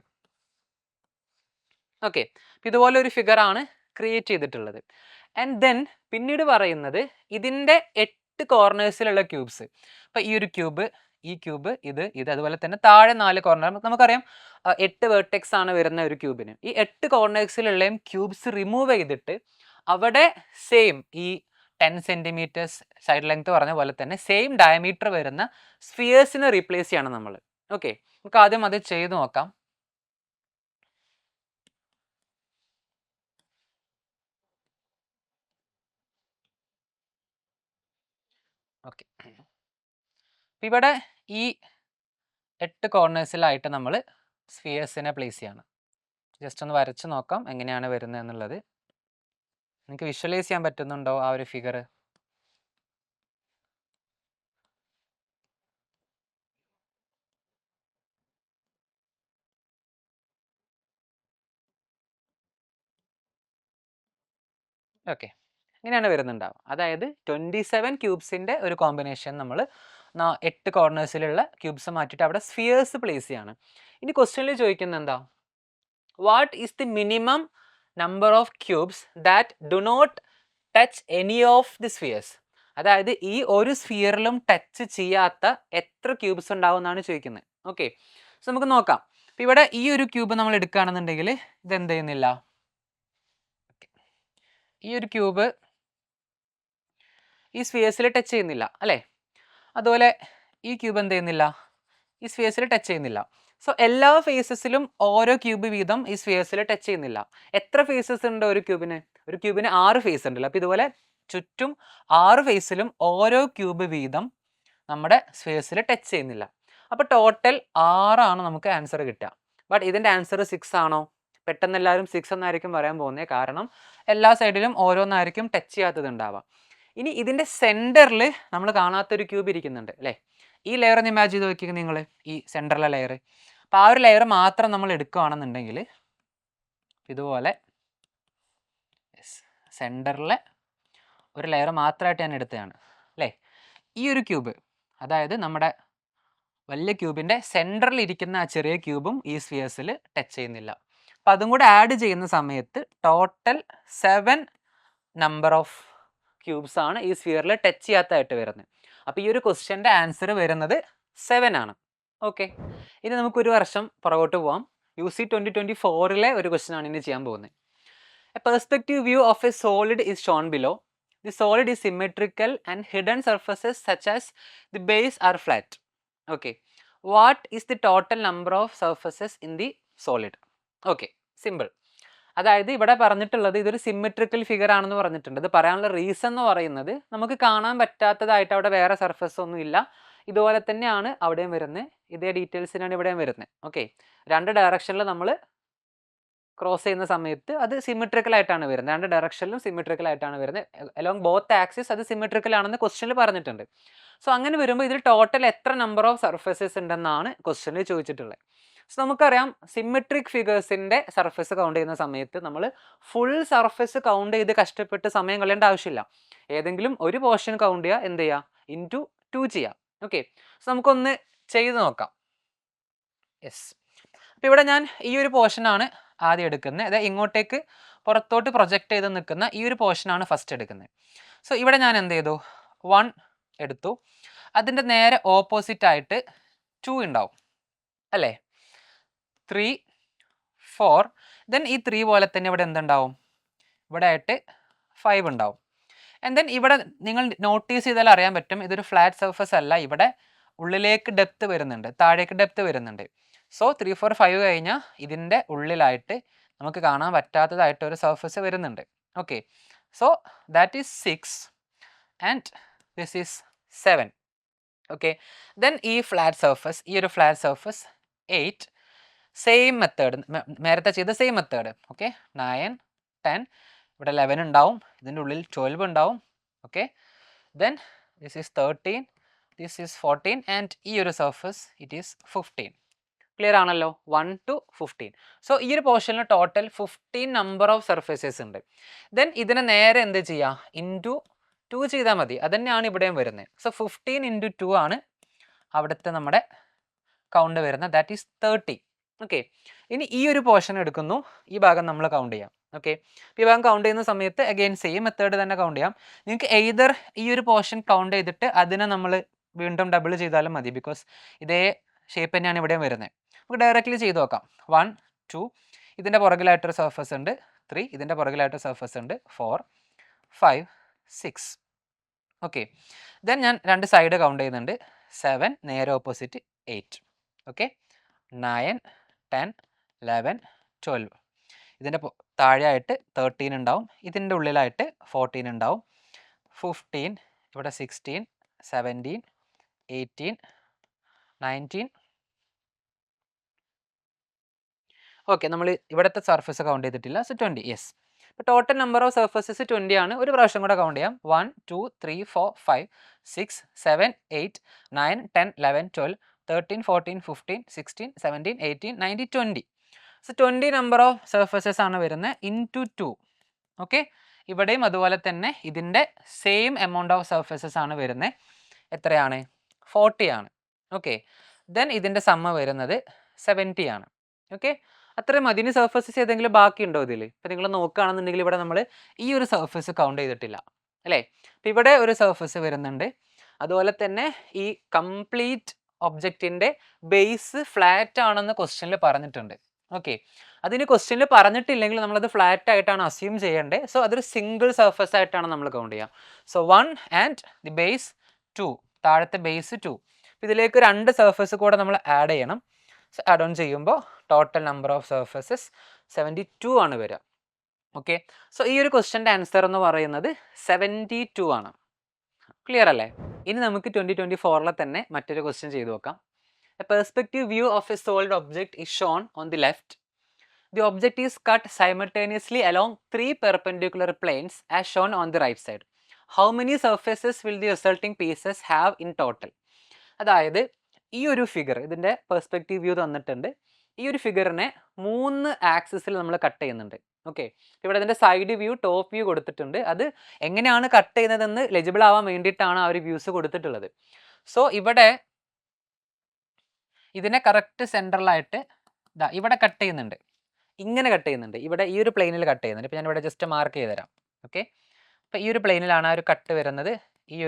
ഓക്കെ, ഇതുപോലെ ഒരു ഫിഗർ ആണ് ക്രിയേറ്റ് ചെയ്തിട്ടുള്ളത്. ആൻഡ് ദെൻ പിന്നീട് പറയുന്നത് ഇതിൻ്റെ 8 കോർണേഴ്സിലുള്ള ക്യൂബ്സ്. അപ്പോൾ ഈ ഒരു ക്യൂബ്, ഈ ക്യൂബ്, ഇത് അതുപോലെ തന്നെ താഴെ 4 കോർണർ. നമുക്കറിയാം 8 വേർട്ടെക്സ് ആണ് വരുന്ന ഒരു ക്യൂബിന്. ഈ 8 കോർണേഴ്സിലുള്ള ക്യൂബ്സ് റിമൂവ് ചെയ്തിട്ട് അവിടെ സെയിം ഈ 10 സെൻറ്റിമീറ്റേഴ്സ് സൈഡ് ലെങ്ത് പറഞ്ഞ പോലെ തന്നെ സെയിം ഡയമീറ്റർ വരുന്ന സ്ഫിയേഴ്സിനെ റീപ്ലേസ് ചെയ്യണം നമ്മൾ. ഓക്കെ, നമുക്ക് ആദ്യം അത് ചെയ്ത് നോക്കാം. ഓക്കെ, ഇവിടെ ഈ 8 കോർണേഴ്സിലായിട്ട് നമ്മൾ സ്ഫിയേഴ്സിനെ പ്ലേസ് ചെയ്യണം. ജസ്റ്റ് ഒന്ന് വരച്ച് നോക്കാം എങ്ങനെയാണ് വരുന്നത് എന്നുള്ളത്. നിങ്ങൾക്ക് വിഷ്വലൈസ് ചെയ്യാൻ പറ്റുന്നുണ്ടോ ആ ഒരു ഫിഗർ? ഓക്കെ, ഇങ്ങനെയാണ് വരുന്നുണ്ടാവും. അതായത് 27 ക്യൂബ്സിൻ്റെ ഒരു കോമ്പിനേഷൻ നമ്മൾ 8 കോർണേഴ്സിലുള്ള ക്യൂബ്സ് മാറ്റിയിട്ട് അവിടെ സ്ഫിയേഴ്സ് പ്ലേസ് ചെയ്യാണ്. ഇനി ക്വസ്റ്റ്യനിൽ ചോദിക്കുന്നത് എന്താ? What is the minimum number of cubes that do not touch any of the spheres? അതായത് ഈ ഒരു സ്ഫിയറിലും ടച്ച് ചെയ്യാത്ത എത്ര ക്യൂബ്സ് ഉണ്ടാവും എന്നാണ് ചോദിക്കുന്നത്. ഓക്കെ, സോ നമുക്ക് നോക്കാം. അപ്പോൾ ഇവിടെ ഈ ഒരു ക്യൂബ് നമ്മൾ എടുക്കുകയാണെന്നുണ്ടെങ്കിൽ ഇതെന്ത് ചെയ്യുന്നില്ല, ഈ ഒരു ക്യൂബ് ഈ സ്ഫിയേഴ്സിൽ ടച്ച് ചെയ്യുന്നില്ല അല്ലേ? അതുപോലെ ഈ ക്യൂബ് എന്ത് ചെയ്യുന്നില്ല, ഈ സ്ഫിയേഴ്സിൽ ടച്ച് ചെയ്യുന്നില്ല. സോ എല്ലാ ഫേസസിലും ഓരോ ക്യൂബ് വീതം ഈ സ്ഫിയേഴ്സിൽ ടച്ച് ചെയ്യുന്നില്ല. എത്ര ഫേസസ് ഉണ്ട് ഒരു ക്യൂബിന്? ഒരു ക്യൂബിന് 6 ഫേസ് ഉണ്ടല്ലോ. അപ്പോൾ ഇതുപോലെ ചുറ്റും 6 ഫേസിലും ഓരോ ക്യൂബ് വീതം നമ്മുടെ സ്ഫിയേഴ്സിൽ ടച്ച് ചെയ്യുന്നില്ല. അപ്പോൾ ടോട്ടൽ 6 നമുക്ക് ആൻസർ കിട്ടുക. ബട്ട് ഇതിൻ്റെ ആൻസർ 6 ആണോ? പെട്ടെന്ന് എല്ലാവരും 6 എന്നായിരിക്കും പറയാൻ പോകുന്നത്. കാരണം എല്ലാ സൈഡിലും ഓരോന്നായിരിക്കും ടച്ച് ചെയ്യാത്തത് ഉണ്ടാവുക. ഇനി ഇതിൻ്റെ സെൻറ്ററിൽ നമ്മൾ കാണാത്തൊരു ക്യൂബ് ഇരിക്കുന്നുണ്ട് അല്ലേ? ഈ ലെയർ ഒന്ന് ഇമാജിൻ ചെയ്ത് നോക്കിക്കുക നിങ്ങൾ, ഈ സെൻറ്ററിലെ ലെയർ. അപ്പോൾ ആ ഒരു ലെയർ മാത്രം നമ്മൾ എടുക്കുകയാണെന്നുണ്ടെങ്കിൽ ഇതുപോലെ സെൻറ്ററിലെ ഒരു ലെയർ മാത്രമായിട്ട് ഞാൻ എടുത്തതാണ് അല്ലേ? ഈ ഒരു ക്യൂബ്, അതായത് നമ്മുടെ വലിയ ക്യൂബിൻ്റെ സെൻറ്ററിൽ ഇരിക്കുന്ന ആ ചെറിയ ക്യൂബും ഈ സ്ഫിയേഴ്സിൽ ടച്ച് ചെയ്യുന്നില്ല. അപ്പം അതും കൂടെ ആഡ് ചെയ്യുന്ന സമയത്ത് ടോട്ടൽ 7 നമ്പർ ഓഫ് ക്യൂബ്സ് ആണ് ഈ സ്ഫിയറിൽ ടച്ച് ചെയ്യാത്തതായിട്ട് വരുന്നത്. അപ്പോൾ ഈ ഒരു ക്വസ്റ്റ്യൻ്റെ ആൻസർ വരുന്നത് 7 ആണ്. ഓക്കെ, ഇനി നമുക്കൊരു വർഷം പുറകോട്ട് പോവാം. UC 2024 ഒരു ക്വസ്റ്റ്യൻ ആണ് ഇനി ചെയ്യാൻ പോകുന്നത്. A perspective view of a solid is shown below. The solid is symmetrical and hidden surfaces such as the base are flat. Okay, what is the total number of surfaces in the solid? Okay, simple. അതായത് ഇവിടെ പറഞ്ഞിട്ടുള്ളത് ഇതൊരു സിമെട്രിക്കൽ ഫിഗർ ആണെന്ന് പറഞ്ഞിട്ടുണ്ട്. ഇത് പറയാനുള്ള റീസൺ എന്ന് പറയുന്നത് നമുക്ക് കാണാൻ പറ്റാത്തതായിട്ട് അവിടെ വേറെ സർഫസ് ഒന്നും ഇല്ല. ഇതുപോലെ തന്നെയാണ് അവിടെയും വരുന്നത്. ഇതേ ഡീറ്റെയിൽസിനാണ് ഇവിടെയും വരുന്നത്. ഓക്കെ, 2 ഡയറക്ഷനിൽ നമ്മൾ ക്രോസ് ചെയ്യുന്ന സമയത്ത് അത് സിമെട്രിക്കൽ ആയിട്ടാണ് വരുന്നത്. 2 ഡയറക്ഷനിലും സിമെട്രിക്കൽ ആയിട്ടാണ് വരുന്നത്. അലോങ് ബോത്ത് ആക്സിസ് അത് സിമെട്രിക്കൽ ആണെന്ന് ക്വസ്റ്റ്യനിൽ പറഞ്ഞിട്ടുണ്ട്. സോ അങ്ങനെ വരുമ്പോൾ ഇതിൽ ടോട്ടൽ എത്ര നമ്പർ ഓഫ് സർഫസസ് ഉണ്ടെന്നാണ് ക്വസ്റ്റ്യനിൽ ചോദിച്ചിട്ടുള്ളത്. സോ നമുക്കറിയാം സിമെട്രിക് ഫിഗേഴ്സിൻ്റെ സർഫസ് കൗണ്ട് ചെയ്യുന്ന സമയത്ത് നമ്മൾ ഫുൾ സർഫസ് കൗണ്ട് ചെയ്ത് കഷ്ടപ്പെട്ട് സമയം കളയേണ്ട ആവശ്യമില്ല. ഏതെങ്കിലും ഒരു പോർഷൻ കൗണ്ട് ചെയ്യുക, എന്ത് ചെയ്യുക, ഇൻറ്റു 2 ചെയ്യുക. ഓക്കെ, സോ നമുക്കൊന്ന് ചെയ്ത് നോക്കാം. യെസ്, അപ്പോൾ ഇവിടെ ഞാൻ ഈ ഒരു പോർഷനാണ് ആദ്യം എടുക്കുന്നത്. അതായത് ഇങ്ങോട്ടേക്ക് പുറത്തോട്ട് പ്രൊജക്റ്റ് ചെയ്ത് നിൽക്കുന്ന ഈ ഒരു പോർഷനാണ് ഫസ്റ്റ് എടുക്കുന്നത്. സോ ഇവിടെ ഞാൻ എന്ത് ചെയ്തു, 1 എടുത്തു. അതിൻ്റെ നേരെ ഓപ്പോസിറ്റ് ആയിട്ട് 2 ഉണ്ടാവും അല്ലേ? 3 4 ദെൻ ഈ 3 പോലെ തന്നെ ഇവിടെ എന്തുണ്ടാവും, ഇവിടെ ആയിട്ട് 5 ഉണ്ടാവും. ആൻഡ് ദെൻ ഇവിടെ നിങ്ങൾ നോട്ടീസ് ചെയ്താൽ അറിയാൻ പറ്റും ഇതൊരു ഫ്ലാറ്റ് സർഫസ് അല്ല, ഇവിടെ ഉള്ളിലേക്ക് ഡെപ്ത് വരുന്നുണ്ട്, താഴേക്ക് ഡെപ്ത് വരുന്നുണ്ട്. സോ 3 4 5 കഴിഞ്ഞാൽ ഇതിൻ്റെ ഉള്ളിലായിട്ട് നമുക്ക് കാണാൻ പറ്റാത്തതായിട്ട് ഒരു സർഫസ് വരുന്നുണ്ട്. Okay, so that is 6 and this is 7. Okay, then ഈ ഫ്ലാറ്റ് സർഫസ്, ഈ ഒരു ഫ്ലാറ്റ് സർഫസ് 8, സെയിം മെത്തേഡ്, നേരത്തെ ചെയ്ത സെയിം മെത്തേഡ്. ഓക്കെ, 9 10, ഇവിടെ 11 ഉണ്ടാവും, ഇതിൻ്റെ ഉള്ളിൽ 12 ഉണ്ടാവും. Okay, then this is 13, this is 14 and ഈ ഒരു സർഫസ് ഇറ്റ് ഈസ് 15. ക്ലിയർ ആണല്ലോ, 1 to 15. സോ ഈ ഒരു പോർഷനിൽ ടോട്ടൽ 15 നമ്പർ ഓഫ് സർഫേസസ് ഉണ്ട്. ദെൻ ഇതിനെ നേരെ എന്ത് ചെയ്യുക, ഇൻറ്റു 2 ചെയ്താൽ മതി, അത് തന്നെയാണ് ഇവിടെയും വരുന്നത്. സോ 15 into 2 ആണ് അവിടുത്തെ നമ്മുടെ കൗണ്ട് വരുന്നത്, ദാറ്റ് ഈസ് 30. ഓക്കെ, ഇനി ഈ ഒരു പോർഷൻ എടുക്കുന്നു, ഈ ഭാഗം നമ്മൾ കൗണ്ട് ചെയ്യാം. ഓക്കെ, ഈ ഭാഗം കൗണ്ട് ചെയ്യുന്ന സമയത്ത് അഗെയിൻ സെയിം മെത്തേഡ് തന്നെ കൗണ്ട് ചെയ്യാം. നിങ്ങൾക്ക് എയ്തർ ഈ ഒരു പോർഷൻ കൗണ്ട് ചെയ്തിട്ട് അതിനെ നമ്മൾ വീണ്ടും ഡബിൾ ചെയ്താലും മതി, ബിക്കോസ് ഇതേ ഷേപ്പ് തന്നെയാണ് ഇവിടെയും വരുന്നത്. നമുക്ക് ഡയറക്റ്റ്ലി ചെയ്ത് നോക്കാം. 1 2, ഇതിൻ്റെ പുറകിലായിട്ടൊരു സർഫസ് ഉണ്ട്, 3, ഇതിൻ്റെ പുറകിലായിട്ടൊരു സർഫസ് ഉണ്ട്, 4 5 6. ഓക്കെ, ദെൻ ഞാൻ രണ്ട് സൈഡ് കൗണ്ട് ചെയ്യുന്നുണ്ട്, 7 നേരെ ഓപ്പോസിറ്റ് 8. ഓക്കെ, 9 10 11 12, ഇതിൻ്റെ താഴെയായിട്ട് 13 ഉണ്ടാവും, ഇതിൻ്റെ ഉള്ളിലായിട്ട് 14 ഉണ്ടാവും, 15, ഇവിടെ 16 17 18 19. ഓക്കെ, നമ്മൾ ഇവിടുത്തെ സർഫസ് കൗണ്ട് ചെയ്തിട്ടില്ല, സോ 20. യെസ്, ഇപ്പോൾ ടോട്ടൽ നമ്പർ ഓഫ് സർഫസസ് 20 ആണ്. ഒരു പ്രാവശ്യം കൂടെ കൗണ്ട് ചെയ്യാം. 1 2 3 4 5 6 7 8 9 10 11 12 13 14 15 16 17 18 19 20. സോ 20 നമ്പർ ഓഫ് സർഫസസ് ആണ് വരുന്നത് ഇൻറ്റു 2. ഓക്കെ, ഇവിടെയും അതുപോലെ തന്നെ ഇതിൻ്റെ സെയിം എമൗണ്ട് ഓഫ് സർഫസസ് ആണ് വരുന്നത്. എത്രയാണ്? 40 ആണ്. ഓക്കെ, ദെൻ ഇതിൻ്റെ സമ്മ വരുന്നത് 70 ആണ്. ഓക്കെ, അത്രയും മതി. ഇനി സർഫസസ് ഏതെങ്കിലും ബാക്കിയുണ്ടോ ഇതിൽ? ഇപ്പം നിങ്ങൾ നോക്കുകയാണെന്നുണ്ടെങ്കിൽ ഇവിടെ നമ്മൾ ഈ ഒരു സർഫസ് കൗണ്ട് ചെയ്തിട്ടില്ല അല്ലേ. അപ്പം ഇവിടെ ഒരു സർഫസ് വരുന്നുണ്ട്, അതുപോലെ തന്നെ ഈ കംപ്ലീറ്റ് ഒബ്ജക്റ്റിൻ്റെ ബേസ് ഫ്ലാറ്റ് ആണെന്ന് ക്വസ്റ്റ്യനിൽ പറഞ്ഞിട്ടുണ്ട്. ഓക്കെ, അതിന് ക്വസ്റ്റ്യനിൽ പറഞ്ഞിട്ടില്ലെങ്കിൽ നമ്മളത് ഫ്ലാറ്റ് ആയിട്ടാണ് അസ്യൂം ചെയ്യേണ്ടത്. സോ അതൊരു സിംഗിൾ സർഫസ് ആയിട്ടാണ് നമ്മൾ കൗണ്ട് ചെയ്യുക. സോ 1 ആൻഡ് ദി ബേസ് 2, താഴത്തെ ബേസ് 2. ഇതിലേക്ക് രണ്ട് സർഫസ് കൂടെ നമ്മൾ ആഡ് ചെയ്യണം. സോ ആഡ് ഓൺ ചെയ്യുമ്പോൾ ടോട്ടൽ നമ്പർ ഓഫ് സർഫസസ് 72 ആണ് വരിക. ഓക്കെ, സോ ഈ ഒരു ക്വസ്റ്റ്യൻ്റെ ആൻസർ എന്ന് പറയുന്നത് 72 ആണ്. ക്ലിയർ അല്ലേ? ഇനി നമുക്ക് 2024 തന്നെ മറ്റൊരു ക്വസ്റ്റ്യൻ ചെയ്തു നോക്കാം. A perspective view of a solid object is shown on the left. The object is cut simultaneously along 3 perpendicular planes as shown on the right side. How many surfaces will the resulting pieces have in total? അതായത് ഈ ഒരു ഫിഗർ, ഇതിൻ്റെ പെർസ്പെക്റ്റീവ് വ്യൂ തന്നിട്ടുണ്ട്. ഈ ഒരു ഫിഗറിനെ 3 ആക്സിസിൽ നമ്മൾ കട്ട് ചെയ്യുന്നുണ്ട്. ഓക്കെ, ഇവിടെ ഇതിൻ്റെ സൈഡ് വ്യൂ, ടോപ്പ് വ്യൂ കൊടുത്തിട്ടുണ്ട്. അത് എങ്ങനെയാണ് കട്ട് ചെയ്യുന്നതെന്ന് ലെജിബിൾ ആവാൻ വേണ്ടിയിട്ടാണ് ആ ഒരു വ്യൂസ് കൊടുത്തിട്ടുള്ളത്. സോ ഇവിടെ ഇതിനെ കറക്റ്റ് സെൻട്രലായിട്ട് ഇവിടെ കട്ട് ചെയ്യുന്നുണ്ട്, ഇങ്ങനെ കട്ട് ചെയ്യുന്നുണ്ട്, ഇവിടെ ഈ ഒരു പ്ലെയിനിൽ കട്ട് ചെയ്യുന്നുണ്ട്. ഇപ്പോൾ ഞാൻ ഇവിടെ ജസ്റ്റ് മാർക്ക് ചെയ്ത് തരാം. ഓക്കെ, അപ്പോൾ ഈ ഒരു പ്ലെയിനിലാണ് ആ ഒരു കട്ട് വരുന്നത്, ഈ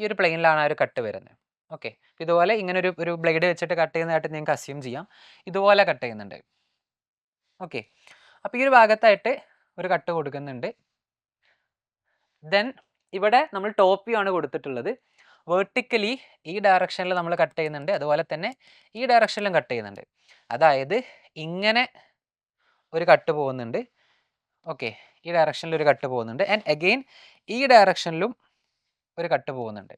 ഒരു പ്ലെയിനിലാണ് ആ ഒരു കട്ട് വരുന്നത്. ഓക്കെ, ഇതുപോലെ ഇങ്ങനെ ഒരു ബ്ലേഡ് വെച്ചിട്ട് കട്ട് ചെയ്യുന്നതായിട്ട് നിങ്ങൾക്ക് അസ്യൂം ചെയ്യാം. ഇതുപോലെ കട്ട് ചെയ്യുന്നുണ്ട്. ഓക്കെ, അപ്പോൾ ഈ ഒരു ഭാഗത്തായിട്ട് ഒരു കട്ട് കൊടുക്കുന്നുണ്ട്. ദെൻ ഇവിടെ നമ്മൾ ടോപ്പ് വ്യൂ ആണ് കൊടുത്തിട്ടുള്ളത്. വേർട്ടിക്കലി ഈ ഡയറക്ഷനിൽ നമ്മൾ കട്ട് ചെയ്യുന്നുണ്ട്, അതുപോലെ തന്നെ ഈ ഡയറക്ഷനിലും കട്ട് ചെയ്യുന്നുണ്ട്. അതായത് ഇങ്ങനെ ഒരു കട്ട് പോകുന്നുണ്ട്. ഓക്കെ, ഈ ഡയറക്ഷനിൽ ഒരു കട്ട് പോകുന്നുണ്ട്, ആൻഡ് അഗെയിൻ ഈ ഡയറക്ഷനിലും ഒരു കട്ട് പോകുന്നുണ്ട്.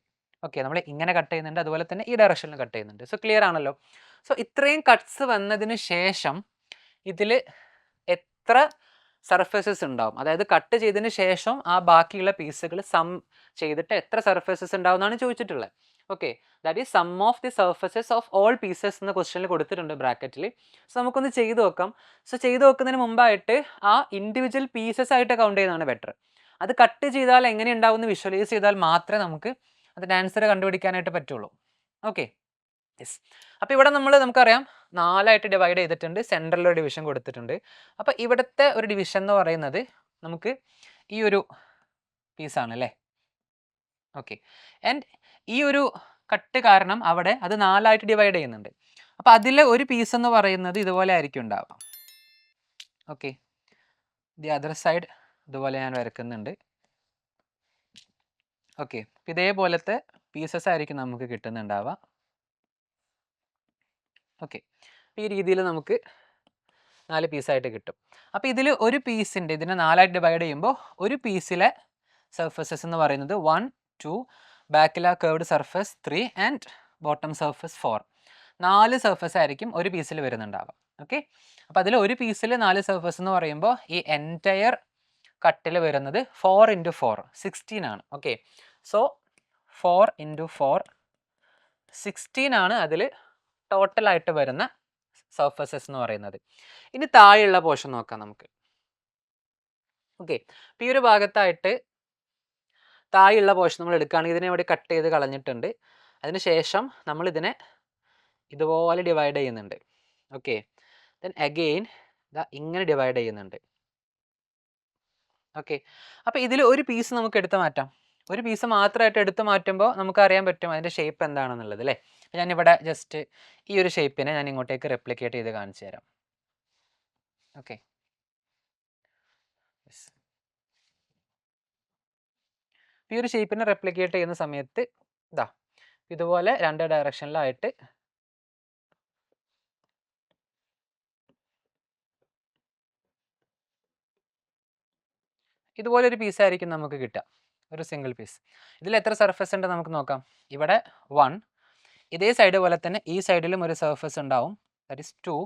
ഓക്കെ, നമ്മൾ ഇങ്ങനെ കട്ട് ചെയ്യുന്നുണ്ട്, അതുപോലെ തന്നെ ഈ ഡയറക്ഷനിൽ കട്ട് ചെയ്യുന്നുണ്ട്. സോ ക്ലിയർ ആണല്ലോ. സോ ഇത്രയും കട്ട്സ് വന്നതിന് ശേഷം ഇതിൽ എത്ര സർഫേസസ് ഉണ്ടാവും, അതായത് കട്ട് ചെയ്തതിന് ശേഷം ആ ബാക്കിയുള്ള പീസുകൾ സം ചെയ്തിട്ട് എത്ര സർഫേസസ് ഉണ്ടാവും എന്നാണ് ചോദിച്ചിട്ടുള്ളത്. Okay, that is sum of the surfaces of all pieces എന്ന ക്വസ്റ്റ്യനിൽ കൊടുത്തിട്ടുണ്ട് ബ്രാക്കറ്റിൽ. സോ നമുക്കൊന്ന് ചെയ്ത് നോക്കാം. സോ ചെയ്ത് നോക്കുന്നതിന് മുമ്പായിട്ട് ആ ഇൻഡിവിജ്വൽ പീസസ് ആയിട്ട് കൗണ്ട് ചെയ്യുന്നതാണ് ബെറ്റർ. അത് കട്ട് ചെയ്താൽ എങ്ങനെ ഉണ്ടാവും എന്ന് വിഷ്വലൈസ് ചെയ്താൽ മാത്രമേ നമുക്ക് അതിൻ്റെ ആൻസർ കണ്ടുപിടിക്കാനായിട്ട് പറ്റുള്ളൂ. Okay, yes. അപ്പോൾ ഇവിടെ നമുക്കറിയാം 4 ഡിവൈഡ് ചെയ്തിട്ടുണ്ട്, സെൻട്രൽ ഒരു ഡിവിഷൻ കൊടുത്തിട്ടുണ്ട്. അപ്പോൾ ഇവിടുത്തെ ഒരു ഡിവിഷൻ എന്ന് പറയുന്നത് നമുക്ക് ഈ ഒരു പീസാണ് അല്ലേ. ഓക്കെ, ആൻഡ് ഈ ഒരു കട്ട് കാരണം അവിടെ അത് 4 ഡിവൈഡ് ചെയ്യുന്നുണ്ട്. അപ്പോൾ അതിൽ ഒരു പീസ് എന്ന് പറയുന്നത് ഇതുപോലെ ആയിരിക്കും ഉണ്ടാവുക. ഓക്കെ, ദി അതർ സൈഡ് ഇതുപോലെ ഞാൻ വരക്കുന്നുണ്ട്. ഓക്കെ, ഇതേപോലത്തെ പീസസ് ആയിരിക്കും നമുക്ക് കിട്ടുന്നുണ്ടാവുക. ഓക്കെ, ഈ രീതിയിൽ നമുക്ക് 4 പീസായിട്ട് കിട്ടും. അപ്പോൾ ഇതിൽ ഒരു പീസിൻ്റെ, ഇതിനെ 4 ആയിട്ട് ഡിവൈഡ് ചെയ്യുമ്പോൾ ഒരു പീസിലെ സർഫസസ് എന്ന് പറയുന്നത് 1, 2, ബാക്കിലെ curved surface 3 and bottom surface 4. 4 surface ആയിരിക്കും ഒരു പീസിൽ വരുന്നുണ്ടാവുക. ഓക്കെ, അപ്പോൾ അതിൽ ഒരു പീസിൽ 4 സർഫസ് എന്ന് പറയുമ്പോൾ ഈ എൻറ്റയർ കട്ടിൽ വരുന്നത് 4 × 4 16 ആണ്. ഓക്കെ, സോ 4 × 4 16 ആണ് അതിൽ ടോട്ടലായിട്ട് വരുന്ന സർഫസസ് എന്ന് പറയുന്നത്. ഇനി താഴെയുള്ള പോർഷൻ നോക്കാം നമുക്ക്. ഓക്കെ, അപ്പോൾ ഈ ഒരു ഭാഗത്തായിട്ട് താഴെയുള്ള പോർഷൻ നമ്മൾ എടുക്കുകയാണെങ്കിൽ ഇതിനെ ഇവിടെ കട്ട് ചെയ്ത് കളഞ്ഞിട്ടുണ്ട്. അതിനുശേഷം നമ്മൾ ഇതിനെ ഇതുപോലെ ഡിവൈഡ് ചെയ്യുന്നുണ്ട്. ഓക്കെ, ദെൻ അഗെയിൻ ഇങ്ങനെ ഡിവൈഡ് ചെയ്യുന്നുണ്ട്. ഓക്കെ, അപ്പോൾ ഇതിൽ ഒരു പീസ് നമുക്ക് എടുത്ത് മാറ്റാം. ഒരു പീസ് മാത്രമായിട്ട് എടുത്ത് മാറ്റുമ്പോൾ നമുക്ക് അറിയാൻ പറ്റും അതിൻ്റെ ഷേപ്പ് എന്താണെന്നുള്ളത് അല്ലേ. ഞാനിവിടെ ജസ്റ്റ് ഈ ഒരു ഷേപ്പിനെ ഞാൻ ഇങ്ങോട്ടേക്ക് റെപ്ലിക്കേറ്റ് ചെയ്ത് കാണിച്ചു തരാം. ഓക്കെ, ഈ ഒരു ഷേപ്പിനെ റെപ്ലിക്കേറ്റ് ചെയ്യുന്ന സമയത്ത് ഇതാ ഇതുപോലെ 2 ഡയറക്ഷനിലായിട്ട് ഇതുപോലെ ഒരു പീസായിരിക്കും നമുക്ക് കിട്ടുക, ഒരു സിംഗിൾ പീസ്. ഇതിൽ എത്ര സർഫസ് ഉണ്ട് നമുക്ക് നോക്കാം. ഇവിടെ 1, ഇതേ സൈഡ് പോലെ തന്നെ ഈ സൈഡിലും ഒരു സർഫസ് ഉണ്ടാവും, ദാറ്റ് ഈസ് 2,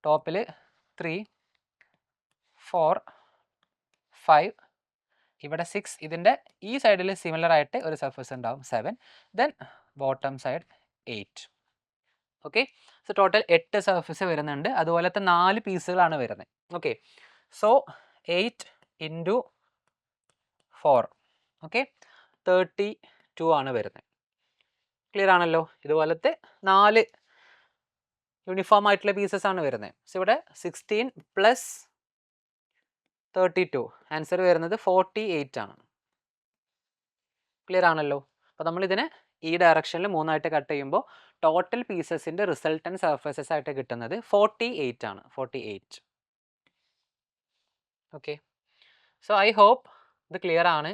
ടോപ്പിൽ 3, 4, 5, ഇവിടെ 6, ഇതിൻ്റെ ഈ സൈഡിൽ സിമിലർ ആയിട്ട് ഒരു സർഫസ് ഉണ്ടാവും 7, then bottom side 8. Okay, so total 8 surface വരുന്നുണ്ട്. അതുപോലത്തെ 4 പീസുകളാണ് വരുന്നത്. ഓക്കെ, സോ 8 × 4, ഓക്കെ, 32 ആണ് വരുന്നത്. ക്ലിയർ ആണല്ലോ. ഇതുപോലത്തെ 4 യൂണിഫോം ആയിട്ടുള്ള പീസസ് ആണ് വരുന്നത്. സോ ഇവിടെ 16 + 32 ആൻസർ വരുന്നത് 48 ആണ്. ക്ലിയർ ആണല്ലോ. അപ്പോൾ നമ്മളിതിനെ ഈ ഡയറക്ഷനിൽ 3 ആയിട്ട് കട്ട് ചെയ്യുമ്പോൾ ടോട്ടൽ പീസസിൻ്റെ റിസൾട്ടൻ സർഫസസ് ആയിട്ട് കിട്ടുന്നത് 48 ആണ്. 48. ഓക്കെ, സോ ഐ ഹോപ്പ് ഇത് ക്ലിയർ ആണ്.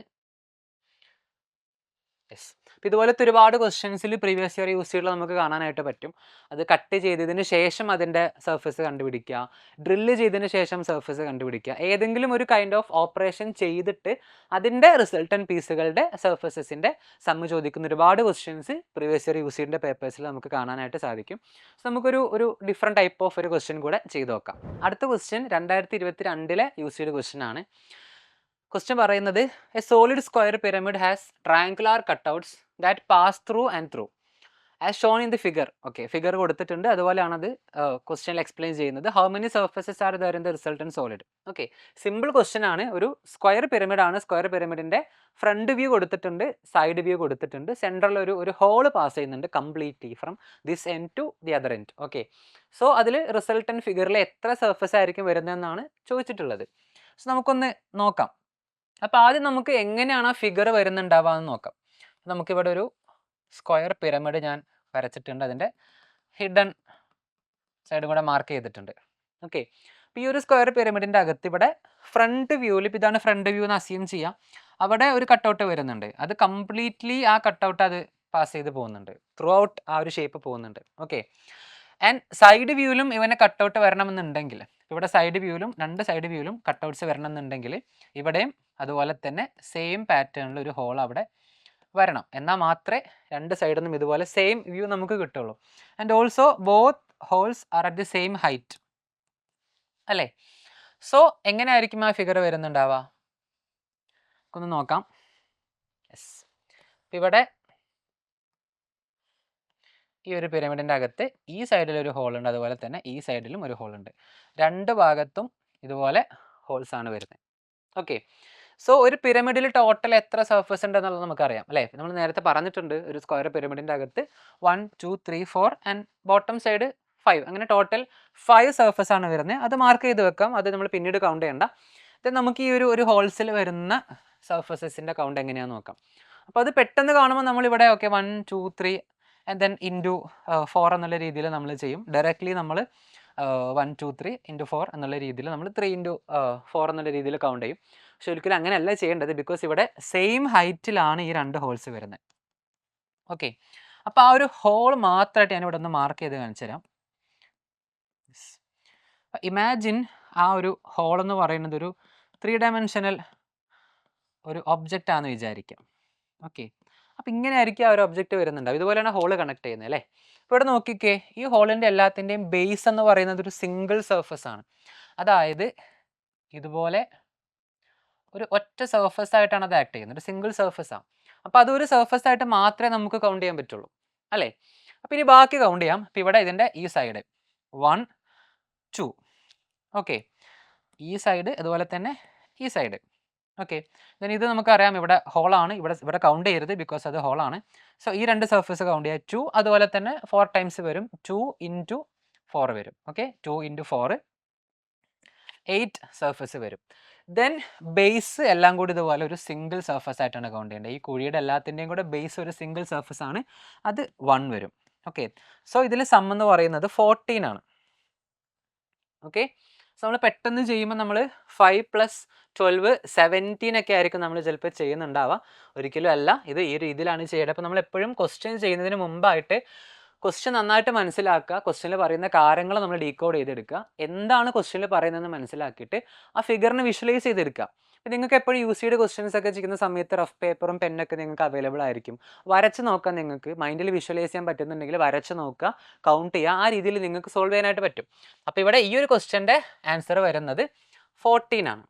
യെസ്, അപ്പോൾ ഇതുപോലത്തെ ഒരുപാട് ക്വസ്റ്റ്യൻസിൽ പ്രീവിയസ് ഇയർ യൂസ് ചെയ്തിട്ടുള്ള നമുക്ക് കാണാനായിട്ട് പറ്റും. അത് കട്ട് ചെയ്തതിന് ശേഷം അതിൻ്റെ സർഫസ് കണ്ടുപിടിക്കുക, ഡ്രില്ല് ചെയ്തതിന് ശേഷം സർഫസ് കണ്ടുപിടിക്കുക, ഏതെങ്കിലും ഒരു കൈൻഡ് ഓഫ് ഓപ്പറേഷൻ ചെയ്തിട്ട് അതിൻ്റെ റിസൾട്ടൻ പീസുകളുടെ സർഫസസിൻ്റെ സമ്മ് ചോദിക്കുന്ന ഒരുപാട് ക്വസ്റ്റ്യൻസ് പ്രീവിയസ് ഇയർ യൂസ് ചെയ്യേണ്ട പേപ്പേഴ്സിൽ നമുക്ക് കാണാനായിട്ട് സാധിക്കും. സോ നമുക്കൊരു ഡിഫറെൻറ്റ് ടൈപ്പ് ഓഫ് ഒരു ക്വസ്റ്റ്യൻ കൂടെ ചെയ്ത് നോക്കാം. അടുത്ത ക്വസ്റ്റ്യൻ 2022 യൂസ് ചെയ്ത ക്വസ്റ്റ്യൻ ആണ്. ക്വസ്റ്റ്യൻ പറയുന്നത് A solid square pyramid has triangular cutouts that pass through and through as shown in the figure. Okay, figure കൊടുത്തിട്ടുണ്ട്, അതുപോലെയാണത് ക്വസ്റ്റ്യനിൽ എക്സ്പ്ലെയിൻ ചെയ്യുന്നത്. How many surfaces are there in the resultant solid. Okay, simple question ആണ്. ഒരു സ്ക്വയർ പിരമിഡ് ആണ്. സ്ക്വയർ പിരമിഡിൻ്റെ ഫ്രണ്ട് വ്യൂ കൊടുത്തിട്ടുണ്ട്, സൈഡ് വ്യൂ കൊടുത്തിട്ടുണ്ട്, സെൻട്രൽ ഒരു ഹോൾ പാസ് ചെയ്യുന്നുണ്ട് completely from this end to the other end. Okay, so അതിൽ റിസൾട്ടൻ ഫിഗറിൽ എത്ര സർഫസ് ആയിരിക്കും വരുന്നതെന്നാണ് ചോദിച്ചിട്ടുള്ളത്. സോ നമുക്കൊന്ന് നോക്കാം. അപ്പോൾ ആദ്യം നമുക്ക് എങ്ങനെയാണ് ആ ഫിഗർ വരുന്നുണ്ടാവുക എന്ന് നോക്കാം. നമുക്കിവിടെ ഒരു സ്ക്വയർ പിരമിഡ് ഞാൻ വരച്ചിട്ടുണ്ട്, അതിൻ്റെ ഹിഡൻ സൈഡ് കൂടെ മാർക്ക് ചെയ്തിട്ടുണ്ട്. ഓക്കെ, അപ്പോൾ ഈ ഒരു സ്ക്വയർ പിരമിഡിൻ്റെ അകത്ത് ഇവിടെ ഫ്രണ്ട് വ്യൂവിൽ, ഇപ്പോൾ ഇതാണ് ഫ്രണ്ട് വ്യൂ എന്ന് അസ്യൂം ചെയ്യാം, അവിടെ ഒരു കട്ടൗട്ട് വരുന്നുണ്ട്. അത് കംപ്ലീറ്റ്ലി ആ കട്ടൗട്ട് അത് പാസ് ചെയ്ത് പോകുന്നുണ്ട്, ത്രൂ ഔട്ട് ആ ഒരു ഷേപ്പ് പോകുന്നുണ്ട്. ഓക്കെ, ആൻഡ് സൈഡ് വ്യൂവിലും ഇവനെ കട്ടൗട്ട് വരണമെന്നുണ്ടെങ്കിൽ, ഇവിടെ സൈഡ് വ്യൂവിലും 2 സൈഡ് വ്യൂവിലും കട്ടൗട്ട്സ് വരണമെന്നുണ്ടെങ്കിൽ ഇവിടെയും അതുപോലെ തന്നെ സെയിം പാറ്റേണിൽ ഒരു ഹോൾ അവിടെ വരണം. എന്നാൽ മാത്രമേ 2 സൈഡിൽ നിന്നും ഇതുപോലെ സെയിം വ്യൂ നമുക്ക് കിട്ടുള്ളൂ. And also both holes are at the same height അല്ലേ. സോ എങ്ങനെയായിരിക്കും ആ ഫിഗർ വരുന്നുണ്ടാവുക, ഒന്ന് നോക്കാം. യെസ്, ഇവിടെ ഈ ഒരു പിരമിഡിൻ്റെ അകത്ത് ഈ സൈഡിൽ ഒരു ഹോൾ ഉണ്ട്, അതുപോലെ തന്നെ ഈ സൈഡിലും ഒരു ഹോൾ ഉണ്ട്. 2 ഭാഗത്തും ഇതുപോലെ ഹോൾസ് ആണ് വരുന്നത്. ഓക്കെ, സോ ഒരു പിരമിഡിൽ ടോട്ടൽ എത്ര സർഫസ് ഉണ്ടെന്നുള്ളത് നമുക്കറിയാം അല്ലേ. നമ്മൾ നേരത്തെ പറഞ്ഞിട്ടുണ്ട്, ഒരു സ്ക്വയർ പിരമിഡിൻ്റെ അകത്ത് 1, 2, 3, 4 ആൻഡ് ബോട്ടം സൈഡ് 5, അങ്ങനെ ടോട്ടൽ 5 സർഫസ് ആണ് വരുന്നത്. അത് മാർക്ക് ചെയ്ത് വെക്കാം, അത് നമ്മൾ പിന്നീട് കൗണ്ട് ചെയ്യണ്ട. ദെൻ നമുക്ക് ഈ ഒരു ഹോൾസിൽ വരുന്ന സർഫസസിൻ്റെ കൗണ്ട് എങ്ങനെയാണെന്ന് നോക്കാം. അപ്പോൾ അത് പെട്ടെന്ന് കാണുമ്പോൾ നമ്മളിവിടെ ഓക്കെ 1, 2, 3 ആൻഡ് ദെൻ ഇൻറ്റു 4 എന്നുള്ള രീതിയിൽ നമ്മൾ ചെയ്യും. ഡയറക്റ്റ്ലി നമ്മൾ 1 2 3 ഇൻറ്റു 4 എന്നുള്ള രീതിയിൽ നമ്മൾ 3 ഇൻറ്റു 4 എന്നുള്ള രീതിയിൽ കൗണ്ട് ചെയ്യും. പക്ഷെ ഒരിക്കലും അങ്ങനെയല്ല ചെയ്യേണ്ടത്, ബിക്കോസ് ഇവിടെ സെയിം ഹൈറ്റിലാണ് ഈ 2 ഹോൾസ് വരുന്നത്. ഓക്കെ, അപ്പോൾ ആ ഒരു ഹോൾ മാത്രമായിട്ട് ഞാൻ ഇവിടെ ഒന്ന് മാർക്ക് ചെയ്ത് കാണിച്ചു തരാം. ഇമാജിൻ ആ ഒരു ഹോൾ എന്ന് പറയുന്നത് ഒരു 3 ഡയമെൻഷനൽ ഒരു ഒബ്ജക്റ്റ് ആണെന്ന് വിചാരിക്കാം. ഓക്കെ, അപ്പോൾ ഇങ്ങനെ ആയിരിക്കും ആ ഒരു ഒബ്ജക്റ്റ് വരുന്നുണ്ടാവും. ഇതുപോലെയാണ് ഹോൾ കണക്ട് ചെയ്യുന്നത് അല്ലേ. ഇപ്പോൾ ഇവിടെ നോക്കിക്കേ, ഈ ഹോളിൻ്റെ എല്ലാത്തിൻ്റെയും ബേസ് എന്ന് പറയുന്നത് ഒരു സിംഗിൾ സർഫസ് ആണ്. അതായത് ഇതുപോലെ ഒരു ഒറ്റ സർഫസ് ആയിട്ടാണ് അത് ആക്ട് ചെയ്യുന്നത്, ഒരു സിംഗിൾ സർഫസ് ആണ്. അപ്പോൾ അതൊരു സർഫസ് ആയിട്ട് മാത്രമേ നമുക്ക് കൗണ്ട് ചെയ്യാൻ പറ്റുള്ളൂ അല്ലേ. അപ്പോൾ ഇനി ബാക്കി കൗണ്ട് ചെയ്യാം. അപ്പോൾ ഇവിടെ ഇതിൻ്റെ ഈ സൈഡ് 1 2, ഓക്കെ, ഈ സൈഡ് അതുപോലെ തന്നെ ഈ സൈഡ്. ഓക്കെ, ദെൻ ഇത് നമുക്കറിയാം ഇവിടെ ഹോളാണ്, ഇവിടെ കൗണ്ട് ചെയ്യരുത് ബിക്കോസ് അത് ഹോളാണ്. സോ ഈ 2 സർഫസ് കൗണ്ട് ചെയ്യുക. 2 അതുപോലെ തന്നെ 4 ടൈംസ് വരും, 2 ഇൻറ്റു 4 വരും. ഓക്കെ, 2 ഇൻറ്റു 4 8 സർഫസ് വരും. ദെൻ ബേസ് എല്ലാം കൂടി ഇതുപോലെ ഒരു സിംഗിൾ സർഫസ് ആയിട്ടാണ് കൗണ്ട് ചെയ്യേണ്ടത്. ഈ കുഴിയുടെ എല്ലാത്തിൻ്റെയും കൂടെ ബേസ് ഒരു സിംഗിൾ സർഫസ് ആണ്, അത് 1 വരും. ഓക്കെ, സോ ഇതിൽ സം എന്ന് പറയുന്നത് 14 ആണ്. ഓക്കെ, സോ നമ്മൾ പെട്ടെന്ന് ചെയ്യുമ്പോൾ നമ്മൾ 5 + 12 17 ഒക്കെ ആയിരിക്കും നമ്മൾ ചിലപ്പോൾ ചെയ്യുന്നുണ്ടാവുക. ഒരിക്കലും അല്ല, ഇത് ഈ രീതിയിലാണ് ചെയ്യേണ്ടത്. അപ്പോൾ നമ്മൾ എപ്പോഴും ക്വസ്റ്റ്യൻ ചെയ്യുന്നതിന് മുമ്പായിട്ട് ക്വസ്റ്റ്യൻ നന്നായിട്ട് മനസ്സിലാക്കുക, ക്വസ്റ്റ്യനിൽ പറയുന്ന കാര്യങ്ങൾ നമ്മൾ ഡീകോഡ് ചെയ്തെടുക്കുക, എന്താണ് ക്വസ്റ്റ്യനിൽ പറയുന്നതെന്ന് മനസ്സിലാക്കിയിട്ട് ആ ഫിഗറിന് വിഷ്വലൈസ് ചെയ്തെടുക്കുക. അപ്പോൾ നിങ്ങൾക്ക് എപ്പോഴും യൂസ് ക്വസ്റ്റ്യൻസ് ഒക്കെ ചെയ്യുന്ന സമയത്ത് റഫ് പേപ്പറും പെന്നൊക്കെ നിങ്ങൾക്ക് അവൈലബിൾ ആയിരിക്കും. വരച്ച് നോക്കാം, നിങ്ങൾക്ക് മൈൻഡിൽ വിഷ്വലൈസ് ചെയ്യാൻ പറ്റുന്നുണ്ടെങ്കിൽ വരച്ച് നോക്കുക, കൗണ്ട് ചെയ്യുക, ആ രീതിയിൽ നിങ്ങൾക്ക് സോൾവ് ചെയ്യാനായിട്ട് പറ്റും. അപ്പോൾ ഇവിടെ ഈ ഒരു ക്വസ്റ്റ്യൻ്റെ ആൻസർ വരുന്നത് 14 ആണ്.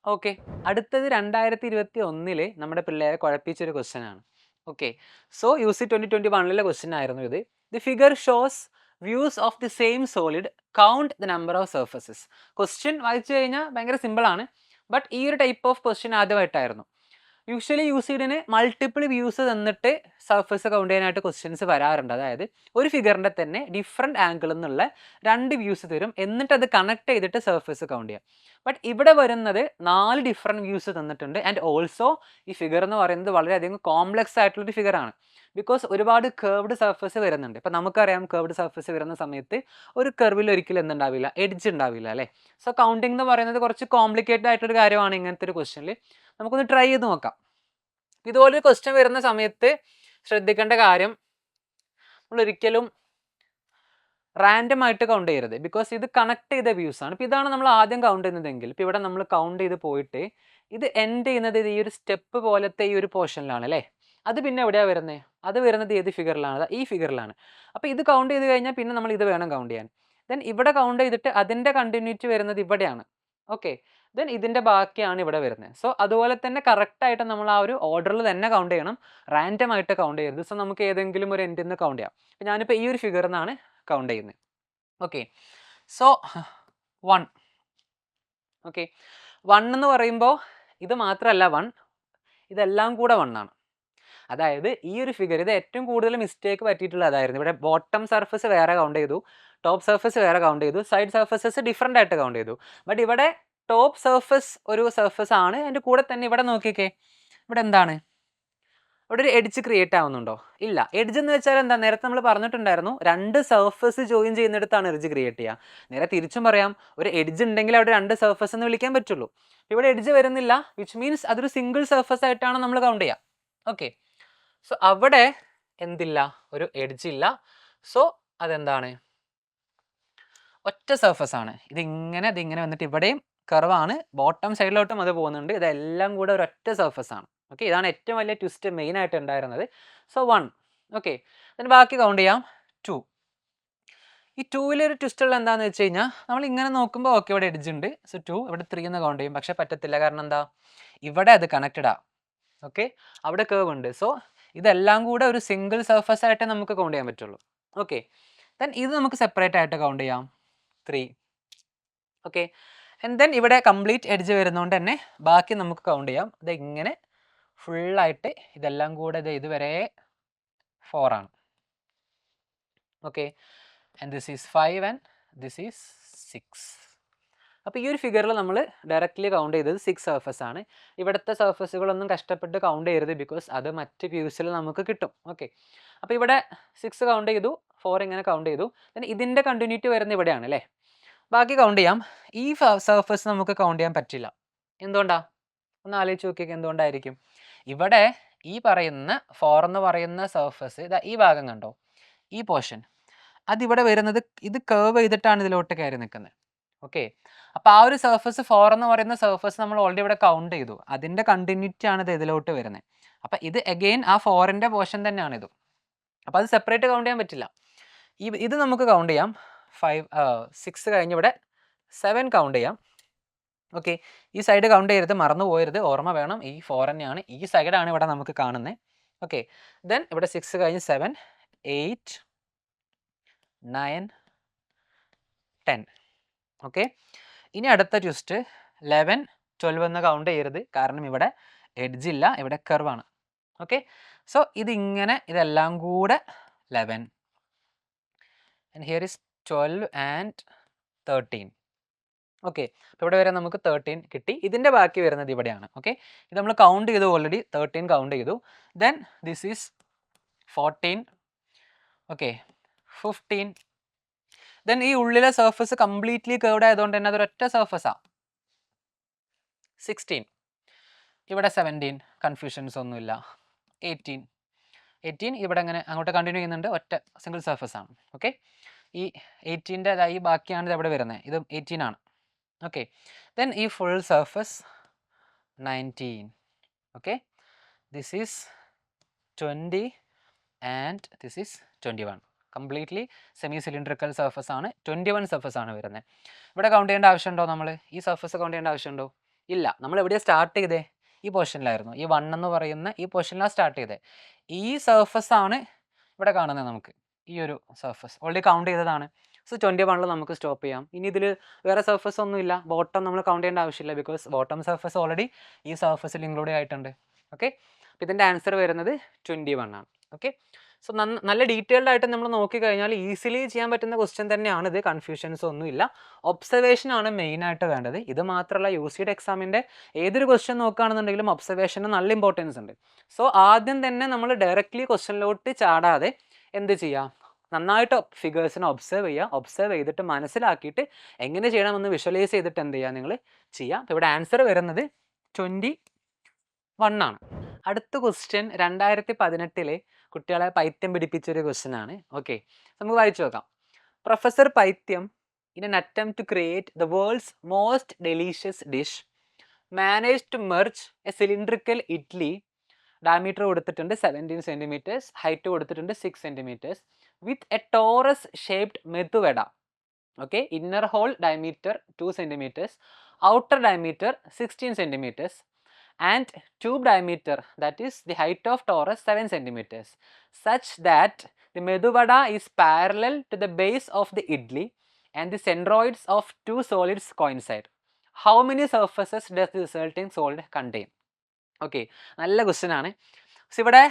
ഓക്കെ, അടുത്തത് 2021 നമ്മുടെ പിള്ളേരെ കുഴപ്പിച്ചൊരു ക്വസ്റ്റ്യൻ ആണ്. ഓക്കെ, സോ UC 2021 ക്വസ്റ്റ്യൻ ആയിരുന്നു ഇത്. The figure shows views of the same solid, count the number of surfaces. Question വായിച്ചു കഴിഞ്ഞാൽ ഭയങ്കര സിമ്പിൾ ആണ്, ബട്ട് ഈ ഒരു ടൈപ്പ് ഓഫ് ക്വസ്റ്റ്യൻ ആദ്യമായിട്ടായിരുന്നു. യൂഷ്വലി യൂസിഡിന് മൾട്ടിപ്പിൾ വ്യൂസ് തന്നിട്ട് സർഫസ് കൗണ്ട് ചെയ്യാനായിട്ട് ക്വസ്റ്റ്യൻസ് വരാറുണ്ട്. അതായത് ഒരു ഫിഗറിൻ്റെ തന്നെ ഡിഫറെൻറ്റ് ആംഗിളിൽ നിന്നുള്ള 2 വ്യൂസ് തരും, എന്നിട്ട് അത് കണക്ട് ചെയ്തിട്ട് സർഫസ് കൗണ്ട് ചെയ്യാം. ബട്ട് ഇവിടെ വരുന്നത് 4 ഡിഫറെൻറ്റ് വ്യൂസ് തന്നിട്ടുണ്ട്. ആൻഡ് ഓൾസോ ഈ ഫിഗർ എന്ന് പറയുന്നത് വളരെയധികം കോംപ്ലക്സ് ആയിട്ടുള്ളൊരു ഫിഗറാണ്, ബിക്കോസ് ഒരുപാട് കേർവ്ഡ് സർഫസ് വരുന്നുണ്ട്. ഇപ്പോൾ നമുക്കറിയാം കേർവ്ഡ് സർഫസ് വരുന്ന സമയത്ത് ഒരു കർവിൽ ഒരിക്കലും എന്തുണ്ടാവില്ല, എഡ്ജ് ഉണ്ടാവില്ല അല്ലേ. സോ കൗണ്ടിങ് എന്ന് പറയുന്നത് കുറച്ച് കോംപ്ലിക്കേറ്റഡ് ആയിട്ടൊരു കാര്യമാണ് ഇങ്ങനത്തെ ഒരു ക്വസ്റ്റ്യനിൽ. നമുക്കൊന്ന് ട്രൈ ചെയ്ത് നോക്കാം. ഇതുപോലൊരു ക്വസ്റ്റ്യൻ വരുന്ന സമയത്ത് ശ്രദ്ധിക്കേണ്ട കാര്യം, നമ്മൾ ഒരിക്കലും റാൻഡം ആയിട്ട് കൗണ്ട് ചെയ്യരുത്, ബിക്കോസ് ഇത് കണക്ട് ചെയ്ത വ്യൂസ് ആണ്. ഇപ്പോൾ ഇതാണ് നമ്മൾ ആദ്യം കൗണ്ട് ചെയ്യുന്നതെങ്കിൽ, ഇപ്പോൾ ഇവിടെ നമ്മൾ കൗണ്ട് ചെയ്ത് പോയിട്ട് ഇത് എൻഡ് ചെയ്യുന്നത് ഈ ഒരു സ്റ്റെപ്പ് പോലത്തെ ഈ ഒരു പോർഷനിലാണ് അല്ലേ. അത് പിന്നെ എവിടെയാണ് വരുന്നത്, അത് വരുന്നത് ഏത് ഫിഗറിലാണ്, ഈ ഫിഗറിലാണ്. അപ്പോൾ ഇത് കൗണ്ട് ചെയ്ത് കഴിഞ്ഞാൽ പിന്നെ നമ്മൾ ഇത് വേണം കൗണ്ട് ചെയ്യാൻ. ദെൻ ഇവിടെ കൗണ്ട് ചെയ്തിട്ട് അതിൻ്റെ കണ്ടിന്യൂറ്റി വരുന്നത് ഇവിടെയാണ്. ഓക്കെ, ദെൻ ഇതിൻ്റെ ബാക്കിയാണ് ഇവിടെ വരുന്നത്. സോ അതുപോലെ തന്നെ കറക്റ്റായിട്ട് നമ്മൾ ആ ഒരു ഓർഡറിൽ തന്നെ കൗണ്ട് ചെയ്യണം, റാൻഡം ആയിട്ട് കൗണ്ട് ചെയ്യരുത്. സോ നമുക്ക് ഏതെങ്കിലും ഒരു എൻഡിൽ നിന്ന് കൗണ്ട് ചെയ്യാം. അപ്പോൾ ഞാനിപ്പോൾ ഈ ഒരു ഫിഗറിൽ നിന്നാണ് കൗണ്ട് ചെയ്യുന്നത്. Okay, so 1. ഓക്കെ, 1 എന്ന് പറയുമ്പോൾ ഇത് മാത്രമല്ല 1, ഇതെല്ലാം കൂടെ 1 ആണ്. അതായത് ഈ ഒരു ഫിഗർ, ഇത് ഏറ്റവും കൂടുതൽ മിസ്റ്റേക്ക് പറ്റിയിട്ടുള്ള അതായിരുന്നു. ഇവിടെ ബോട്ടം സർഫസ് വേറെ കൗണ്ട് ചെയ്തു, ടോപ്പ് സർഫസ് വേറെ കൗണ്ട് ചെയ്തു, സൈഡ് സർഫസസ് ഡിഫറെൻ്റ് ആയിട്ട് കൗണ്ട് ചെയ്തു. ബട്ട് ഇവിടെ ടോപ്പ് സർഫസ് ഒരു സർഫസ് ആണ്, അതിൻ്റെ കൂടെ തന്നെ ഇവിടെ നോക്കിക്കേ, ഇവിടെ എന്താണ്, ഇവിടെ ഒരു എഡ്ജ് ക്രിയേറ്റ് ആവുന്നുണ്ടോ? ഇല്ല. എഡ്ജ് എന്ന് വെച്ചാൽ എന്താ, നേരത്തെ നമ്മൾ പറഞ്ഞിട്ടുണ്ടായിരുന്നു 2 സർഫസ് ജോയിൻ ചെയ്യുന്നിടത്താണ് എഡ്ജ് ക്രിയേറ്റ് ചെയ്യുക. നേരെ തിരിച്ചും പറയാം, ഒരു എഡ്ജ് ഉണ്ടെങ്കിൽ അവിടെ 2 സർഫസ് എന്ന് വിളിക്കാൻ പറ്റുള്ളൂ. ഇവിടെ എഡ്ജ് വരുന്നില്ല, വിച്ച് മീൻസ് അതൊരു സിംഗിൾ സർഫസ് ആയിട്ടാണ് നമ്മൾ കൗണ്ട് ചെയ്യുക. ഓക്കെ, സോ അവിടെ എന്തില്ല, ഒരു എഡ്ജ് ഇല്ല. സോ അതെന്താണ്, ഒറ്റ സർഫസ് ആണ്. ഇതിങ്ങനെ വന്നിട്ട് ഇവിടെയും കർവാണ്, ബോട്ടം സൈഡിലോട്ടും അത് പോകുന്നുണ്ട്. ഇതെല്ലാം കൂടെ ഒരു ഒറ്റ സർഫസ് ആണ്. ഓക്കെ, ഇതാണ് ഏറ്റവും വലിയ ട്വിസ്റ്റ് മെയിൻ ആയിട്ട് ഉണ്ടായിരുന്നത്. സോ 1. ഓക്കെ, then ബാക്കി കൗണ്ട് ചെയ്യാം 2. ഈ 2-ലൊരു ട്വിസ്റ്റ് ഉള്ള എന്താണെന്ന് വെച്ച് കഴിഞ്ഞാൽ, നമ്മൾ ഇങ്ങനെ നോക്കുമ്പോൾ ഓക്കെ ഇവിടെ എഡ്ജ് ഉണ്ട്. സോ 2, ഇവിടെ 3 എന്ന് കൗണ്ട് ചെയ്യും. പക്ഷേ പറ്റത്തില്ല, കാരണം എന്താ, ഇവിടെ അത് കണക്റ്റഡാ. ഓക്കെ, അവിടെ കേവ് ഉണ്ട്. സോ ഇതെല്ലാം കൂടെ ഒരു സിംഗിൾ സർഫസ് ആയിട്ട് നമുക്ക് കൗണ്ട് ചെയ്യാൻ പറ്റുള്ളൂ. ഓക്കെ, ദെൻ ഇത് നമുക്ക് സെപ്പറേറ്റ് ആയിട്ട് കൗണ്ട് ചെയ്യാം 3. ഓക്കെ, ആൻഡ് ദെൻ ഇവിടെ കംപ്ലീറ്റ് എഡ്ജ് വരുന്നതുകൊണ്ട് തന്നെ ബാക്കി നമുക്ക് കൗണ്ട് ചെയ്യാം. ഇത് ഇങ്ങനെ ഫുള്ളായിട്ട് ഇതെല്ലാം കൂടെ ഇതുവരെ 4 ആണ്. Okay, and this is 5 and this is 6. അപ്പോൾ ഈ ഒരു ഫിഗറിൽ നമ്മൾ ഡയറക്റ്റ്ലി കൗണ്ട് ചെയ്തത് 6 സർഫസ് ആണ്. ഇവിടുത്തെ സർഫസുകളൊന്നും കഷ്ടപ്പെട്ട് കൗണ്ട് ചെയ്യരുത്, ബിക്കോസ് അത് മറ്റ് വ്യൂസിൽ നമുക്ക് കിട്ടും. ഓക്കെ, അപ്പോൾ ഇവിടെ 6 കൗണ്ട് ചെയ്തു, 4 ഇങ്ങനെ കൗണ്ട് ചെയ്തു. then ഇതിൻ്റെ കണ്ടിന്യൂറ്റി വരുന്ന ഇവിടെയാണ് അല്ലേ. ബാക്കി കൗണ്ട് ചെയ്യാം. ഈ സർഫസ് നമുക്ക് കൗണ്ട് ചെയ്യാൻ പറ്റില്ല. എന്തുകൊണ്ടാ? ഒന്ന് ആലോചിച്ച് നോക്കിയൊക്കെ എന്തുകൊണ്ടായിരിക്കും? ഇവിടെ ഈ പറയുന്ന 4 എന്ന് പറയുന്ന സർഫസ് ഇതാ ഈ ഭാഗം കണ്ടോ, ഈ പോർഷൻ അതിവിടെ വരുന്നത് ഇത് കർവ് ചെയ്തിട്ടാണ് ഇതിലോട്ട് കയറി നിൽക്കുന്നത്. ഓക്കെ, അപ്പോൾ ആ ഒരു സർഫസ് 4 എന്ന് പറയുന്ന സർഫസ് നമ്മൾ ഓൾറെഡി ഇവിടെ കൗണ്ട് ചെയ്തു, അതിൻ്റെ കണ്ടിന്യൂറ്റി ആണ് ഇത് ഇതിലോട്ട് വരുന്നത്. അപ്പോൾ ഇത് അഗെയിൻ ആ 4ൻ്റെ പോർഷൻ തന്നെയാണ് ഇത്. അപ്പോൾ അത് സെപ്പറേറ്റ് കൗണ്ട് ചെയ്യാൻ പറ്റില്ല. ഇത് നമുക്ക് കൗണ്ട് ചെയ്യാം. 6 കഴിഞ്ഞ് ഇവിടെ 7 കൗണ്ട് ചെയ്യാം. ഓക്കെ, ഈ സൈഡ് കൗണ്ട് ചെയ്യരുത്, മറന്നു പോയരുത്, ഓർമ്മ വേണം, ഈ 4 തന്നെയാണ്, ഈ സൈഡാണ് ഇവിടെ നമുക്ക് കാണുന്നത്. ഓക്കെ, ദെൻ ഇവിടെ 6 കഴിഞ്ഞ് 7, 8, 9, 10. ഓക്കെ, ഇനി അടുത്ത ട്വിസ്റ്റ് 11, 12 എന്ന് കൗണ്ട് ചെയ്യരുത്, കാരണം ഇവിടെ എഡ്ജ് ഇല്ല, ഇവിടെ കർവാണ്. ഓക്കെ, സോ ഇതിങ്ങനെ ഇതെല്ലാം കൂടെ 11 and here is 12 and 13. Okay, അപ്പോൾ ഇവിടെ വരെ നമുക്ക് 13 കിട്ടി. ഇതിൻ്റെ ബാക്കി വരുന്നത് ഇവിടെയാണ്. ഓക്കെ, ഇത് നമ്മൾ കൗണ്ട് ചെയ്തു ഓൾറെഡി, 13 കൗണ്ട് ചെയ്തു. Then this is 14. Okay, 15. Then ഈ ഉള്ളിലെ സർഫസ് കംപ്ലീറ്റ്ലി കർവ്ഡ് ആയതുകൊണ്ട് തന്നെ അതൊരൊറ്റ സർഫസാണ്. 16. ഇവിടെ 17, കൺഫ്യൂഷൻസ് ഒന്നുമില്ല. 18 ഇവിടെ അങ്ങനെ അങ്ങോട്ട് കണ്ടിന്യൂ ചെയ്യുന്നുണ്ട്, ഒറ്റ സിംഗിൾ സർഫസ് ആണ്. ഓക്കെ, ഈ 18ൻ്റെ ഈ ബാക്കിയാണ് ഇത് ഇവിടെ വരുന്നത്, ഇത് 18 ആണ്. ഓക്കെ, ദെൻ ഈ full surface 19. Okay, this is 20 and this is 21. Completely semi cylindrical surface ആണ്, 21 സർഫസ് ആണ് വരുന്നത്. ഇവിടെ കൗണ്ട് ചെയ്യേണ്ട ആവശ്യമുണ്ടോ? നമ്മൾ ഈ സർഫസ് കൗണ്ട് ചെയ്യേണ്ട ആവശ്യമുണ്ടോ? ഇല്ല. നമ്മൾ എവിടെയാണ് സ്റ്റാർട്ട് ചെയ്തേ? ഈ പോർഷനിലായിരുന്നു, ഈ 1 എന്ന് പറയുന്ന ഈ പോർഷനിലാണ് സ്റ്റാർട്ട് ചെയ്തത്. ഈ സർഫസ് ആണ് ഇവിടെ കാണുന്നത്. നമുക്ക് ഈ ഒരു സർഫസ് ഓൾറെഡി കൗണ്ട് ചെയ്തതാണ്. സോ 21 നമുക്ക് സ്റ്റോപ്പ് ചെയ്യാം. ഇനി ഇതിൽ വേറെ സർഫസ് ഒന്നുമില്ല, ബോട്ടം നമ്മൾ കൗണ്ട് ചെയ്യേണ്ട ആവശ്യമില്ല, ബിക്കോസ് ബോട്ടം സർഫസ് ഓൾറെഡി ഈ സർഫസിൽ ഇൻക്ലൂഡ് ആയിട്ടുണ്ട്. ഓക്കെ, അപ്പോൾ ഇതിൻ്റെ ആൻസർ വരുന്നത് 21 ആണ്. ഓക്കെ, സോ നല്ല ഡീറ്റെയിൽഡ് ആയിട്ട് നമ്മൾ നോക്കിക്കഴിഞ്ഞാൽ ഈസിലി ചെയ്യാൻ പറ്റുന്ന ക്വസ്റ്റ്യൻ തന്നെയാണ് ഇത്, കൺഫ്യൂഷൻസ് ഒന്നുമില്ല. ഒബ്സർവേഷൻ ആണ് മെയിനായിട്ട് വേണ്ടത്. ഇത് മാത്രമല്ല, UCD എക്സാമിൻ്റെ ഏതൊരു ക്വസ്റ്റ്യൻ നോക്കുകയാണെന്നുണ്ടെങ്കിലും ഒബ്സർവേഷന് നല്ല ഇമ്പോർട്ടൻസ് ഉണ്ട്. സോ ആദ്യം തന്നെ നമ്മൾ ഡയറക്റ്റ്ലി ക്വസ്റ്റ്യനിലോട്ട് ചാടാതെ എന്ത് ചെയ്യുക, നന്നായിട്ട് ഫിഗേഴ്സിനെ ഒബ്സർവ് ചെയ്യുക, ഒബ്സർവ് ചെയ്തിട്ട് മനസ്സിലാക്കിയിട്ട് എങ്ങനെ ചെയ്യണമെന്ന് വിഷ്വലൈസ് ചെയ്തിട്ട് എന്ത് ചെയ്യുക, നിങ്ങൾ ചെയ്യുക. അപ്പോൾ ഇവിടെ ആൻസർ വരുന്നത് 21 ആണ്. അടുത്ത ക്വസ്റ്റ്യൻ 2018 കുട്ടികളെ പൈത്യം പിടിപ്പിച്ചൊരു ക്വസ്റ്റ്യൻ ആണ്. ഓക്കെ, നമുക്ക് വായിച്ചു നോക്കാം. പ്രൊഫസർ പൈത്യം in an attempt to create the world's most delicious dish managed to merge a cylindrical idli, diameter കൊടുത്തിട്ടുണ്ട് 17 centimeters, ഹൈറ്റ് കൊടുത്തിട്ടുണ്ട് 6 centimeters, with a torus shaped medu vada. Okay, inner hole diameter 2 centimeters, outer diameter 16 centimeters, and tube diameter, that is the height of torus 7 centimeters, such that the meduvada is parallel to the base of the idli and the centroids of two solids coincide. How many surfaces does the resulting solid contain? Okay, നല്ല ക്വസ്റ്റ്യൻ ആണ്. സോ ഇവിടെ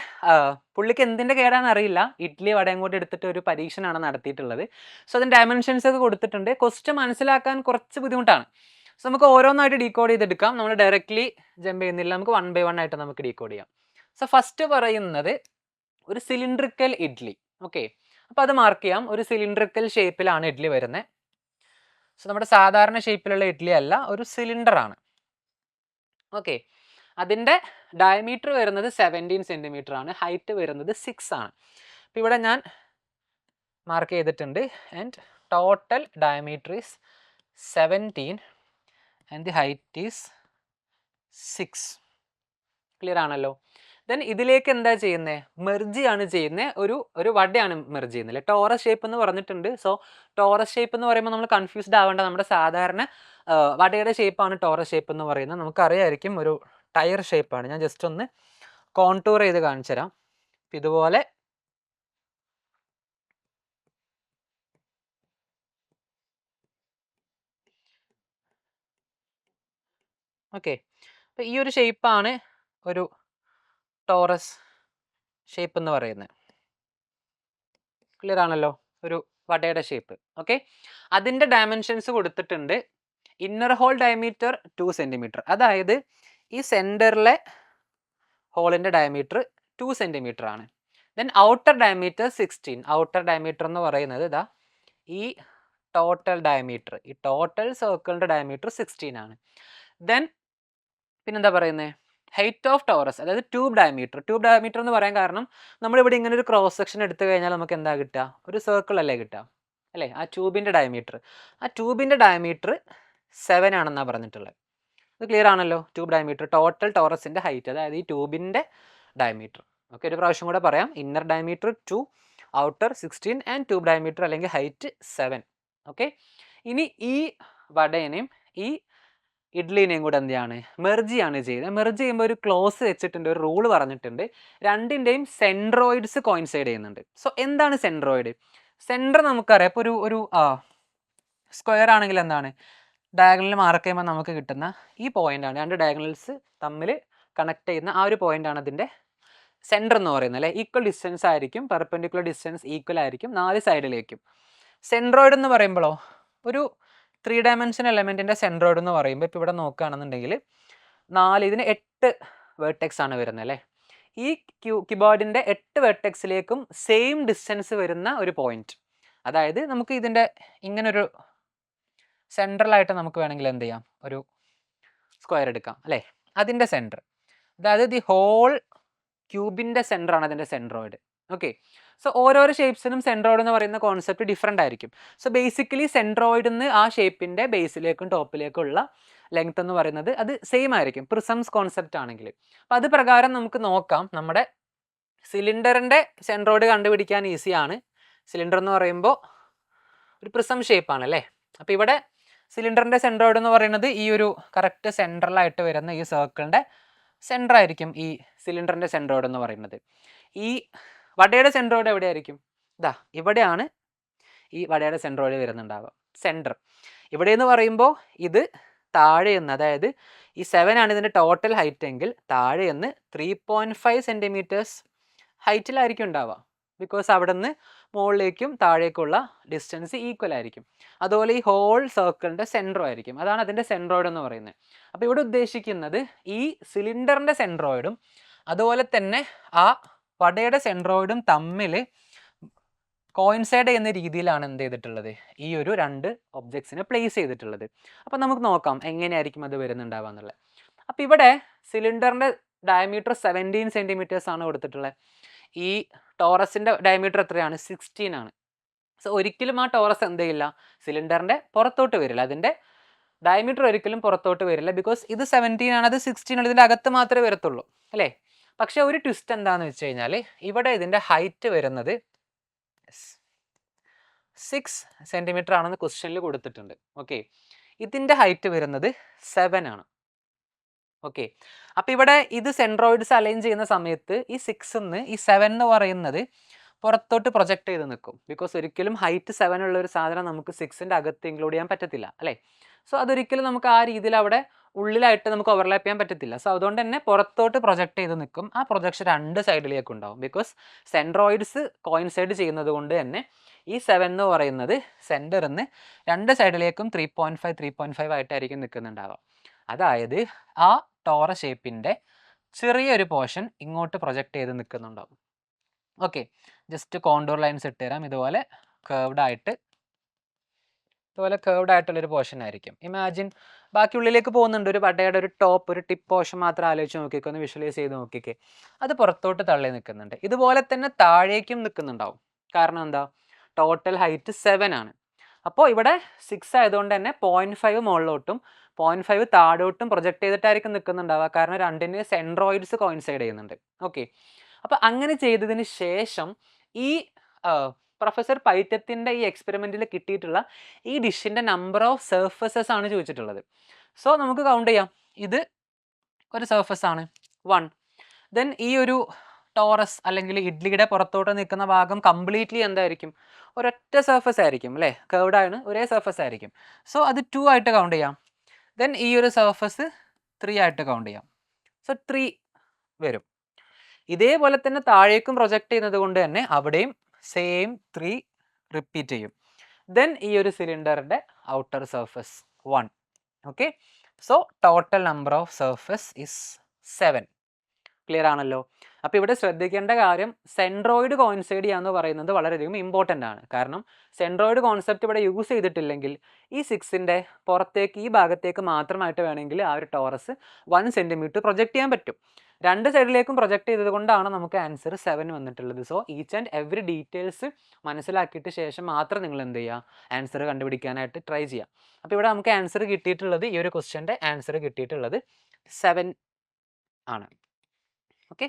പുള്ളിക്ക് എന്തിൻ്റെ കേടാണെന്ന് അറിയില്ല, ഇഡ്ഡലി വടയും കൂടി എടുത്തിട്ട് ഒരു പരീക്ഷണമാണ് നടത്തിയിട്ടുള്ളത്. സോ അതിൻ്റെ ഡയമെൻഷൻസ് ഒക്കെ കൊടുത്തിട്ടുണ്ട്. ക്വസ്റ്റ്യൻ മനസ്സിലാക്കാൻ കുറച്ച് ബുദ്ധിമുട്ടാണ്. സോ നമുക്ക് ഓരോന്നായിട്ട് ഡീകോഡ് ചെയ്തെടുക്കാം. നമ്മൾ ഡയറക്റ്റ്ലി ജമ്പ് ചെയ്യുന്നില്ല, നമുക്ക് 1 by 1 ആയിട്ട് നമുക്ക് ഡീകോഡ് ചെയ്യാം. സോ ഫസ്റ്റ് പറയുന്നത് ഒരു സിലിണ്ടറിക്കൽ ഇഡ്ഡലി. ഓക്കെ, അപ്പോൾ അത് മാർക്ക് ചെയ്യാം. ഒരു സിലിണ്ടറിക്കൽ ഷേപ്പിലാണ് ഇഡ്ഡലി വരുന്നത്. സോ നമ്മുടെ സാധാരണ ഷേപ്പിലുള്ള ഇഡ്ഡലി അല്ല, ഒരു സിലിണ്ടറാണ്. ഓക്കെ, അതിൻ്റെ ഡയമീറ്റർ വരുന്നത് 17 centimeter ആണ്, ഹൈറ്റ് വരുന്നത് 6 ആണ്. അപ്പോൾ ഇവിടെ ഞാൻ മാർക്ക് ചെയ്തിട്ടുണ്ട്. And total diameter is 17 and the height is 6. Clear ആണല്ലോ. ദെൻ ഇതിലേക്ക് എന്താ ചെയ്യുന്നത്? മെർജിയാണ് ചെയ്യുന്നത്. ഒരു വടയാണ് മെർജ് ചെയ്യുന്നത്. ടോറസ് ഷേപ്പ് എന്ന് പറഞ്ഞിട്ടുണ്ട്. സോ ടോറസ് ഷേപ്പ് എന്ന് പറയുമ്പോൾ നമ്മൾ കൺഫ്യൂസ്ഡ് ആവേണ്ട, നമ്മുടെ സാധാരണ വടയുടെ ഷേപ്പാണ് ടോറസ് ഷേപ്പ് എന്ന് പറയുന്നത്. നമുക്കറിയായിരിക്കും, ഒരു ടയർ ഷേപ്പാണ്. ഞാൻ ജസ്റ്റ് ഒന്ന് കോൺടൂർ ചെയ്ത് കാണിച്ചു തരാം. ഇതുപോലെ ഓക്കെ, അപ്പോൾ ഈ ഒരു ഷേപ്പാണ് ഒരു ടോറസ് ഷേപ്പ് എന്ന് പറയുന്നത്. ക്ലിയർ ആണല്ലോ, ഒരു വടയുടെ ഷേപ്പ്. ഓക്കെ, അതിൻ്റെ ഡയമെൻഷൻസ് കൊടുത്തിട്ടുണ്ട്. Inner hole diameter 2 centimetre. അതായത് ഈ സെൻറ്ററിലെ ഹോളിൻ്റെ ഡയമീറ്റർ 2 സെൻറ്റിമീറ്റർ ആണ്. Then outer diameter 16. Outer diameter എന്ന് പറയുന്നത് ഇതാ ഈ ടോട്ടൽ ഡയമീറ്റർ, ഈ ടോട്ടൽ സർക്കിളിൻ്റെ ഡയമീറ്റർ 16 ആണ്. ദെൻ പിന്നെന്താ പറയുന്നത്, ഹൈറ്റ് ഓഫ് ടോറസ്, അതായത് ട്യൂബ് ഡയമീറ്റർ. ട്യൂബ് ഡയമീറ്റർ എന്ന് പറയാൻ കാരണം നമ്മളിവിടെ ഇങ്ങനെ ഒരു ക്രോസ് സെക്ഷൻ എടുത്തു കഴിഞ്ഞാൽ നമുക്ക് എന്താ കിട്ടുക, ഒരു സർക്കിൾ അല്ലേ കിട്ടുക, അല്ലേ? ആ ട്യൂബിൻ്റെ ഡയമീറ്റർ, ആ ട്യൂബിൻ്റെ ഡയമീറ്റർ 7 ആണെന്നാണ് പറഞ്ഞിട്ടുള്ളത്. ഇത് ക്ലിയർ ആണല്ലോ? ട്യൂബ് ഡയമീറ്റർ, ടോട്ടൽ ടോറസിൻ്റെ ഹൈറ്റ്, അതായത് ഈ ട്യൂബിൻ്റെ ഡയമീറ്റർ. ഓക്കെ, ഒരു പ്രാവശ്യം കൂടെ പറയാം. Inner diameter 2, outer 16 and tube diameter അല്ലെങ്കിൽ ഹൈറ്റ് 7. ഓക്കെ, ഇനി ഈ വടേനെയും ഈ ഇഡ്ലിനെയും കൂടെ എന്താണ്, മെർജിയാണ് ചെയ്യുന്നത്. മെർജ് ചെയ്യുമ്പോൾ ഒരു ക്ലോസ് വെച്ചിട്ടുണ്ട്, ഒരു റൂൾ പറഞ്ഞിട്ടുണ്ട്. രണ്ടിൻ്റെയും സെൻട്രോയിഡ്സ് കോയിൻസൈഡ് ചെയ്യുന്നുണ്ട്. സോ എന്താണ് സെൻട്രോയിഡ്? സെൻറ്റർ നമുക്കറിയാം. ഇപ്പോൾ ഒരു സ്ക്വയർ ആണെങ്കിൽ എന്താണ്, ഡയഗണൽ മാർക്ക് ചെയ്യുമ്പോൾ നമുക്ക് കിട്ടുന്ന ഈ പോയിൻ്റാണ്, രണ്ട് ഡയഗണൽസ് തമ്മിൽ കണക്ട് ചെയ്യുന്ന ആ ഒരു പോയിൻ്റാണ് അതിൻ്റെ സെൻറ്റർ എന്ന് പറയുന്നത്, അല്ലേ? ഈക്വൽ ഡിസ്റ്റൻസ് ആയിരിക്കും, പെർപെൻഡിക്കുലർ ഡിസ്റ്റൻസ് ഈക്വൽ ആയിരിക്കും 4 സൈഡിലേക്കും. സെൻട്രോയിഡ് എന്ന് പറയുമ്പോഴോ, ഒരു 3 ഡയമെൻഷൻ എലമെൻറ്റിൻ്റെ സെൻട്രോയിഡ് എന്ന് പറയുമ്പോൾ ഇപ്പോൾ ഇവിടെ നോക്കുകയാണെന്നുണ്ടെങ്കിൽ 4, ഇതിന് 8 വേർട്ടെക്സ് ആണ് വരുന്നത്, അല്ലേ? ഈ ക്യൂബോയിഡിൻ്റെ 8 വേർട്ടെക്സിലേക്കും സെയിം ഡിസ്റ്റൻസ് വരുന്ന ഒരു പോയിന്റ്, അതായത് നമുക്ക് ഇതിൻ്റെ ഇങ്ങനൊരു സെൻട്രലായിട്ട് നമുക്ക് വേണമെങ്കിൽ എന്ത് ചെയ്യാം, ഒരു സ്ക്വയർ എടുക്കാം, അല്ലേ? അതിൻ്റെ സെൻറ്റർ, അതായത് ദി ഹോൾ ക്യൂബിൻ്റെ സെൻറ്ററാണ് അതിൻ്റെ സെൻട്രോയിഡ്. ഓക്കെ, സോ ഓരോരോ ഷേപ്സിനും സെൻട്രോയിഡ് എന്ന് പറയുന്ന കോൺസെപ്റ്റ് ഡിഫറെൻ്റ് ആയിരിക്കും. സോ ബേസിക്കലി സെൻട്രോയിഡിൽ നിന്ന് ആ ഷേപ്പിൻ്റെ ബേസിലേക്കും ടോപ്പിലേക്കും ഉള്ള ലെങ്ത് എന്ന് പറയുന്നത് അത് സെയിം ആയിരിക്കും, പ്രിസംസ് കോൺസെപ്റ്റ് ആണെങ്കിൽ. അപ്പോൾ അത് പ്രകാരം നമുക്ക് നോക്കാം. നമ്മുടെ സിലിണ്ടറിൻ്റെ സെൻട്രോയിഡ് കണ്ടുപിടിക്കാൻ ഈസിയാണ്. സിലിണ്ടർ എന്ന് പറയുമ്പോൾ ഒരു പ്രിസം ഷേപ്പാണ്, അല്ലേ? അപ്പോൾ ഇവിടെ സിലിണ്ടറിൻ്റെ സെൻട്രോയിഡ് എന്ന് പറയുന്നത് ഈ ഒരു കറക്റ്റ് സെൻട്രലായിട്ട് വരുന്ന ഈ സർക്കിളിൻ്റെ സെൻറ്റർ ആയിരിക്കും ഈ സിലിണ്ടറിൻ്റെ സെൻട്രോയിഡ് എന്ന് പറയുന്നത്. ഈ വടയുടെ സെൻട്രോയിഡ് എവിടെയായിരിക്കും? ഇതാ ഇവിടെയാണ് ഈ വടയുടെ സെൻട്രോയിഡ് വരുന്നുണ്ടാവുക, സെൻറ്റർ. ഇവിടെ എന്ന് പറയുമ്പോൾ ഇത് താഴെ നിന്ന്, അതായത് ഈ 7 ആണ് ഇതിൻ്റെ ടോട്ടൽ ഹൈറ്റ് എങ്കിൽ താഴെ നിന്ന് 3.5 സെൻറ്റിമീറ്റേഴ്സ് ഹൈറ്റിലായിരിക്കും ഉണ്ടാവുക. ബിക്കോസ് അവിടെ നിന്ന് മുകളിലേക്കും താഴേക്കുള്ള ഡിസ്റ്റൻസ് ഈക്വൽ ആയിരിക്കും. അതുപോലെ ഈ ഹോൾ സർക്കിളിൻ്റെ സെൻട്രോ ആയിരിക്കും, അതാണ് അതിൻ്റെ സെൻട്രോയിഡ് എന്ന് പറയുന്നത്. അപ്പോൾ ഇവിടെ ഉദ്ദേശിക്കുന്നത് ഈ സിലിണ്ടറിൻ്റെ സെൻട്രോയിഡും അതുപോലെ തന്നെ ആ വടയുടെ സെൻട്രോയിഡും തമ്മിൽ കോയിൻസൈഡ് ചെയ്യുന്ന രീതിയിലാണ് എന്ത് ചെയ്തിട്ടുള്ളത്, ഈ ഒരു 2 ഒബ്ജക്ട്സിനെ പ്ലേസ് ചെയ്തിട്ടുള്ളത്. അപ്പോൾ നമുക്ക് നോക്കാം എങ്ങനെയായിരിക്കും അത് വരുന്നുണ്ടാവുക എന്നുള്ളത്. അപ്പോൾ ഇവിടെ സിലിണ്ടറിൻ്റെ ഡയമീറ്റർ 17 സെൻറ്റിമീറ്റേഴ്സ് ആണ് കൊടുത്തിട്ടുള്ളത്. ഈ ടോറസിൻ്റെ ഡയമീറ്റർ എത്രയാണ്? 16 ആണ്. സോ ഒരിക്കലും ആ ടോറസ് എന്ത് ചെയ്യില്ല, സിലിണ്ടറിൻ്റെ പുറത്തോട്ട് വരില്ല, അതിൻ്റെ ഡയമീറ്റർ ഒരിക്കലും പുറത്തോട്ട് വരില്ല. ബിക്കോസ് ഇത് 17 ആണ്, അത് 16 ആണ്, ഇതിൻ്റെ അകത്ത് മാത്രമേ വരത്തുള്ളൂ, അല്ലേ? പക്ഷേ ഒരു ട്വിസ്റ്റ് എന്താണെന്ന് വെച്ച് കഴിഞ്ഞാൽ ഇവിടെ ഇതിൻ്റെ ഹൈറ്റ് വരുന്നത് 6 സെൻറ്റിമീറ്റർ ആണെന്ന് ക്വസ്റ്റ്യനിൽ കൊടുത്തിട്ടുണ്ട്. ഓക്കെ, ഇതിൻ്റെ ഹൈറ്റ് വരുന്നത് 7 ആണ്. ഓക്കെ, അപ്പോൾ ഇവിടെ ഇത് സെൻട്രോയിഡ്സ് അലൈൻ ചെയ്യുന്ന സമയത്ത് ഈ 6 ഈ 7 എന്ന് പറയുന്നത് പുറത്തോട്ട് പ്രൊജക്റ്റ് ചെയ്ത് നിൽക്കും. ബിക്കോസ് ഒരിക്കലും ഹൈറ്റ് 7 ഉള്ള ഒരു സാധനം നമുക്ക് 6ൻ്റെ അകത്ത് ഇൻക്ലൂഡ് ചെയ്യാൻ പറ്റത്തില്ല, അല്ലേ? സോ അതൊരിക്കലും നമുക്ക് ആ രീതിയിൽ അവിടെ ഉള്ളിലായിട്ട് നമുക്ക് ഓവർലാപ്പ് ചെയ്യാൻ പറ്റത്തില്ല. സോ അതുകൊണ്ട് തന്നെ പുറത്തോട്ട് പ്രൊജക്റ്റ് ചെയ്ത് നിൽക്കും. ആ പ്രൊജക്ഷൻ 2 സൈഡിലേക്ക് ഉണ്ടാവും. ബിക്കോസ് സെൻട്രോയിഡ്സ് കോയിൻസൈഡ് ചെയ്യുന്നത് കൊണ്ട് തന്നെ ഈ 7 എന്ന് പറയുന്നത് സെൻറ്ററിൽ നിന്ന് 2 സൈഡിലേക്കും 3.5 ആയിട്ടായിരിക്കും നിൽക്കുന്നുണ്ടാവുക. അതായത് ആ ടോറ ഷേപ്പിൻ്റെ ചെറിയൊരു പോർഷൻ ഇങ്ങോട്ട് പ്രൊജക്റ്റ് ചെയ്ത് നിൽക്കുന്നുണ്ടാവും. ഓക്കെ, ജസ്റ്റ് കോണ്ടൂർ ലൈൻസ് ഇട്ട് തരാം. ഇതുപോലെ കേർവ്ഡ് ആയിട്ടുള്ളൊരു പോർഷൻ ആയിരിക്കും. ഇമാജിൻ ബാക്കി ഉള്ളിലേക്ക് പോകുന്നുണ്ട്, ഒരു വടയുടെ ഒരു ടോപ്പ്, ഒരു ടിപ്പ് പോർഷൻ മാത്രം ആലോചിച്ച് നോക്കിക്കോ, ഒന്ന് വിഷ്വലൈസ് ചെയ്ത് നോക്കിക്കേ, അത് പുറത്തോട്ട് തള്ളി നിൽക്കുന്നുണ്ട്. ഇതുപോലെ തന്നെ താഴേക്കും നിൽക്കുന്നുണ്ടാവും. കാരണം എന്താ, ടോട്ടൽ ഹൈറ്റ് 7 ആണ്. അപ്പോൾ ഇവിടെ 6 ആയതുകൊണ്ട് തന്നെ 0.5 മുകളിലോട്ടും 0.5 താഴോട്ടും പ്രൊജക്റ്റ് ചെയ്തിട്ടായിരിക്കും നിൽക്കുന്നുണ്ടാവുക. കാരണം രണ്ടിന് സെൻട്രോയിഡ്സ് കോയിൻസൈഡ് ചെയ്യുന്നുണ്ട്. ഓക്കെ, അപ്പോൾ അങ്ങനെ ചെയ്തതിന് ശേഷം ഈ പ്രൊഫസർ പൈറ്റത്തിൻ്റെ ഈ എക്സ്പെരിമെൻറ്റിൽ കിട്ടിയിട്ടുള്ള ഈ ഡിഷിൻ്റെ നമ്പർ ഓഫ് സർഫസസ് ആണ് ചോദിച്ചിട്ടുള്ളത്. സോ നമുക്ക് കൗണ്ട് ചെയ്യാം. ഇത് ഒരു സർഫസ് ആണ് 1. ദെൻ ഈ ഒരു ടോറസ് അല്ലെങ്കിൽ ഇഡ്ലിയുടെ പുറത്തോട്ട് നിൽക്കുന്ന ഭാഗം കംപ്ലീറ്റ്ലി എന്തായിരിക്കും, ഒരൊറ്റ സർഫസ് ആയിരിക്കും, അല്ലേ? കേർവ്ഡ് ആണ്, ഒരേ സർഫസ് ആയിരിക്കും. സോ അത് 2 ആയിട്ട് കൗണ്ട് ചെയ്യാം. ദെൻ ഈ ഒരു സർഫസ് 3 ആയിട്ട് കൗണ്ട് ചെയ്യാം. സോ 3 വരും. ഇതേപോലെ തന്നെ താഴേക്കും പ്രൊജക്റ്റ് ചെയ്യുന്നത് കൊണ്ട് തന്നെ അവിടെയും സെയിം 3 റിപ്പീറ്റ് ചെയ്യും. ദെൻ ഈ ഒരു സിലിണ്ടറിൻ്റെ outer surface 1. Okay. So total number of surface is 7. Clear ആണല്ലോ. അപ്പോൾ ഇവിടെ ശ്രദ്ധിക്കേണ്ട കാര്യം സെൻട്രോയിഡ് കോയിൻസൈഡ് ചെയ്യാന്ന് പറയുന്നത് വളരെയധികം ഇമ്പോർട്ടൻ്റ് ആണ്. കാരണം സെൻട്രോയിഡ് കോൺസെപ്റ്റ് ഇവിടെ യൂസ് ചെയ്തിട്ടില്ലെങ്കിൽ ഈ 6ൻ്റെ പുറത്തേക്ക് ഈ ഭാഗത്തേക്ക് മാത്രമായിട്ട് വേണമെങ്കിൽ ആ ഒരു ടോറസ് 1 സെൻറ്റിമീറ്റർ പ്രൊജക്റ്റ് ചെയ്യാൻ പറ്റും. 2 സൈഡിലേക്കും പ്രൊജക്റ്റ് ചെയ്തത് കൊണ്ടാണ് നമുക്ക് ആൻസർ 7 വന്നിട്ടുള്ളത്. So each and every details മനസ്സിലാക്കിയിട്ട് ശേഷം മാത്രം നിങ്ങൾ എന്ത് ചെയ്യുക, ആൻസർ കണ്ടുപിടിക്കാനായിട്ട് ട്രൈ ചെയ്യുക. അപ്പോൾ ഇവിടെ നമുക്ക് ആൻസർ കിട്ടിയിട്ടുള്ളത്, ഈ ഒരു ക്വസ്റ്റ്യൻ്റെ ആൻസർ കിട്ടിയിട്ടുള്ളത് 7 ആണ്. ഓക്കെ.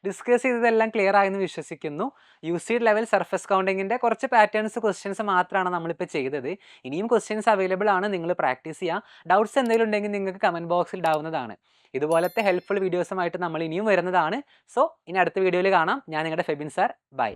ഡിസ്കസ് ചെയ്തതെല്ലാം ക്ലിയർ ആയെന്ന് വിശ്വസിക്കുന്നു. യൂസീഡ് ലെവൽ സർഫസ് കൗണ്ടിങ്ങിൻ്റെ കുറച്ച് പാറ്റേൺസ് ക്വസ്റ്റ്യൻസ് മാത്രമാണ് നമ്മളിപ്പോൾ ചെയ്തത്. ഇനിയും ക്വസ്റ്റ്യൻസ് അവൈലബിൾ ആണ്, നിങ്ങൾ പ്രാക്ടീസ് ചെയ്യുക. ഡൗട്ട്സ് എന്തെങ്കിലും ഉണ്ടെങ്കിൽ നിങ്ങൾക്ക് കമൻറ്റ് ബോക്സിൽ ഇടാവുന്നതാണ്. ഇതുപോലത്തെ ഹെൽപ്ഫുൾ വീഡിയോസുമായിട്ട് നമ്മൾ ഇനിയും വരുന്നതാണ്. സോ ഇനി അടുത്ത വീഡിയോയിൽ കാണാം. ഞാൻ നിങ്ങളുടെ ഫെബിൻ സാർ. ബൈ.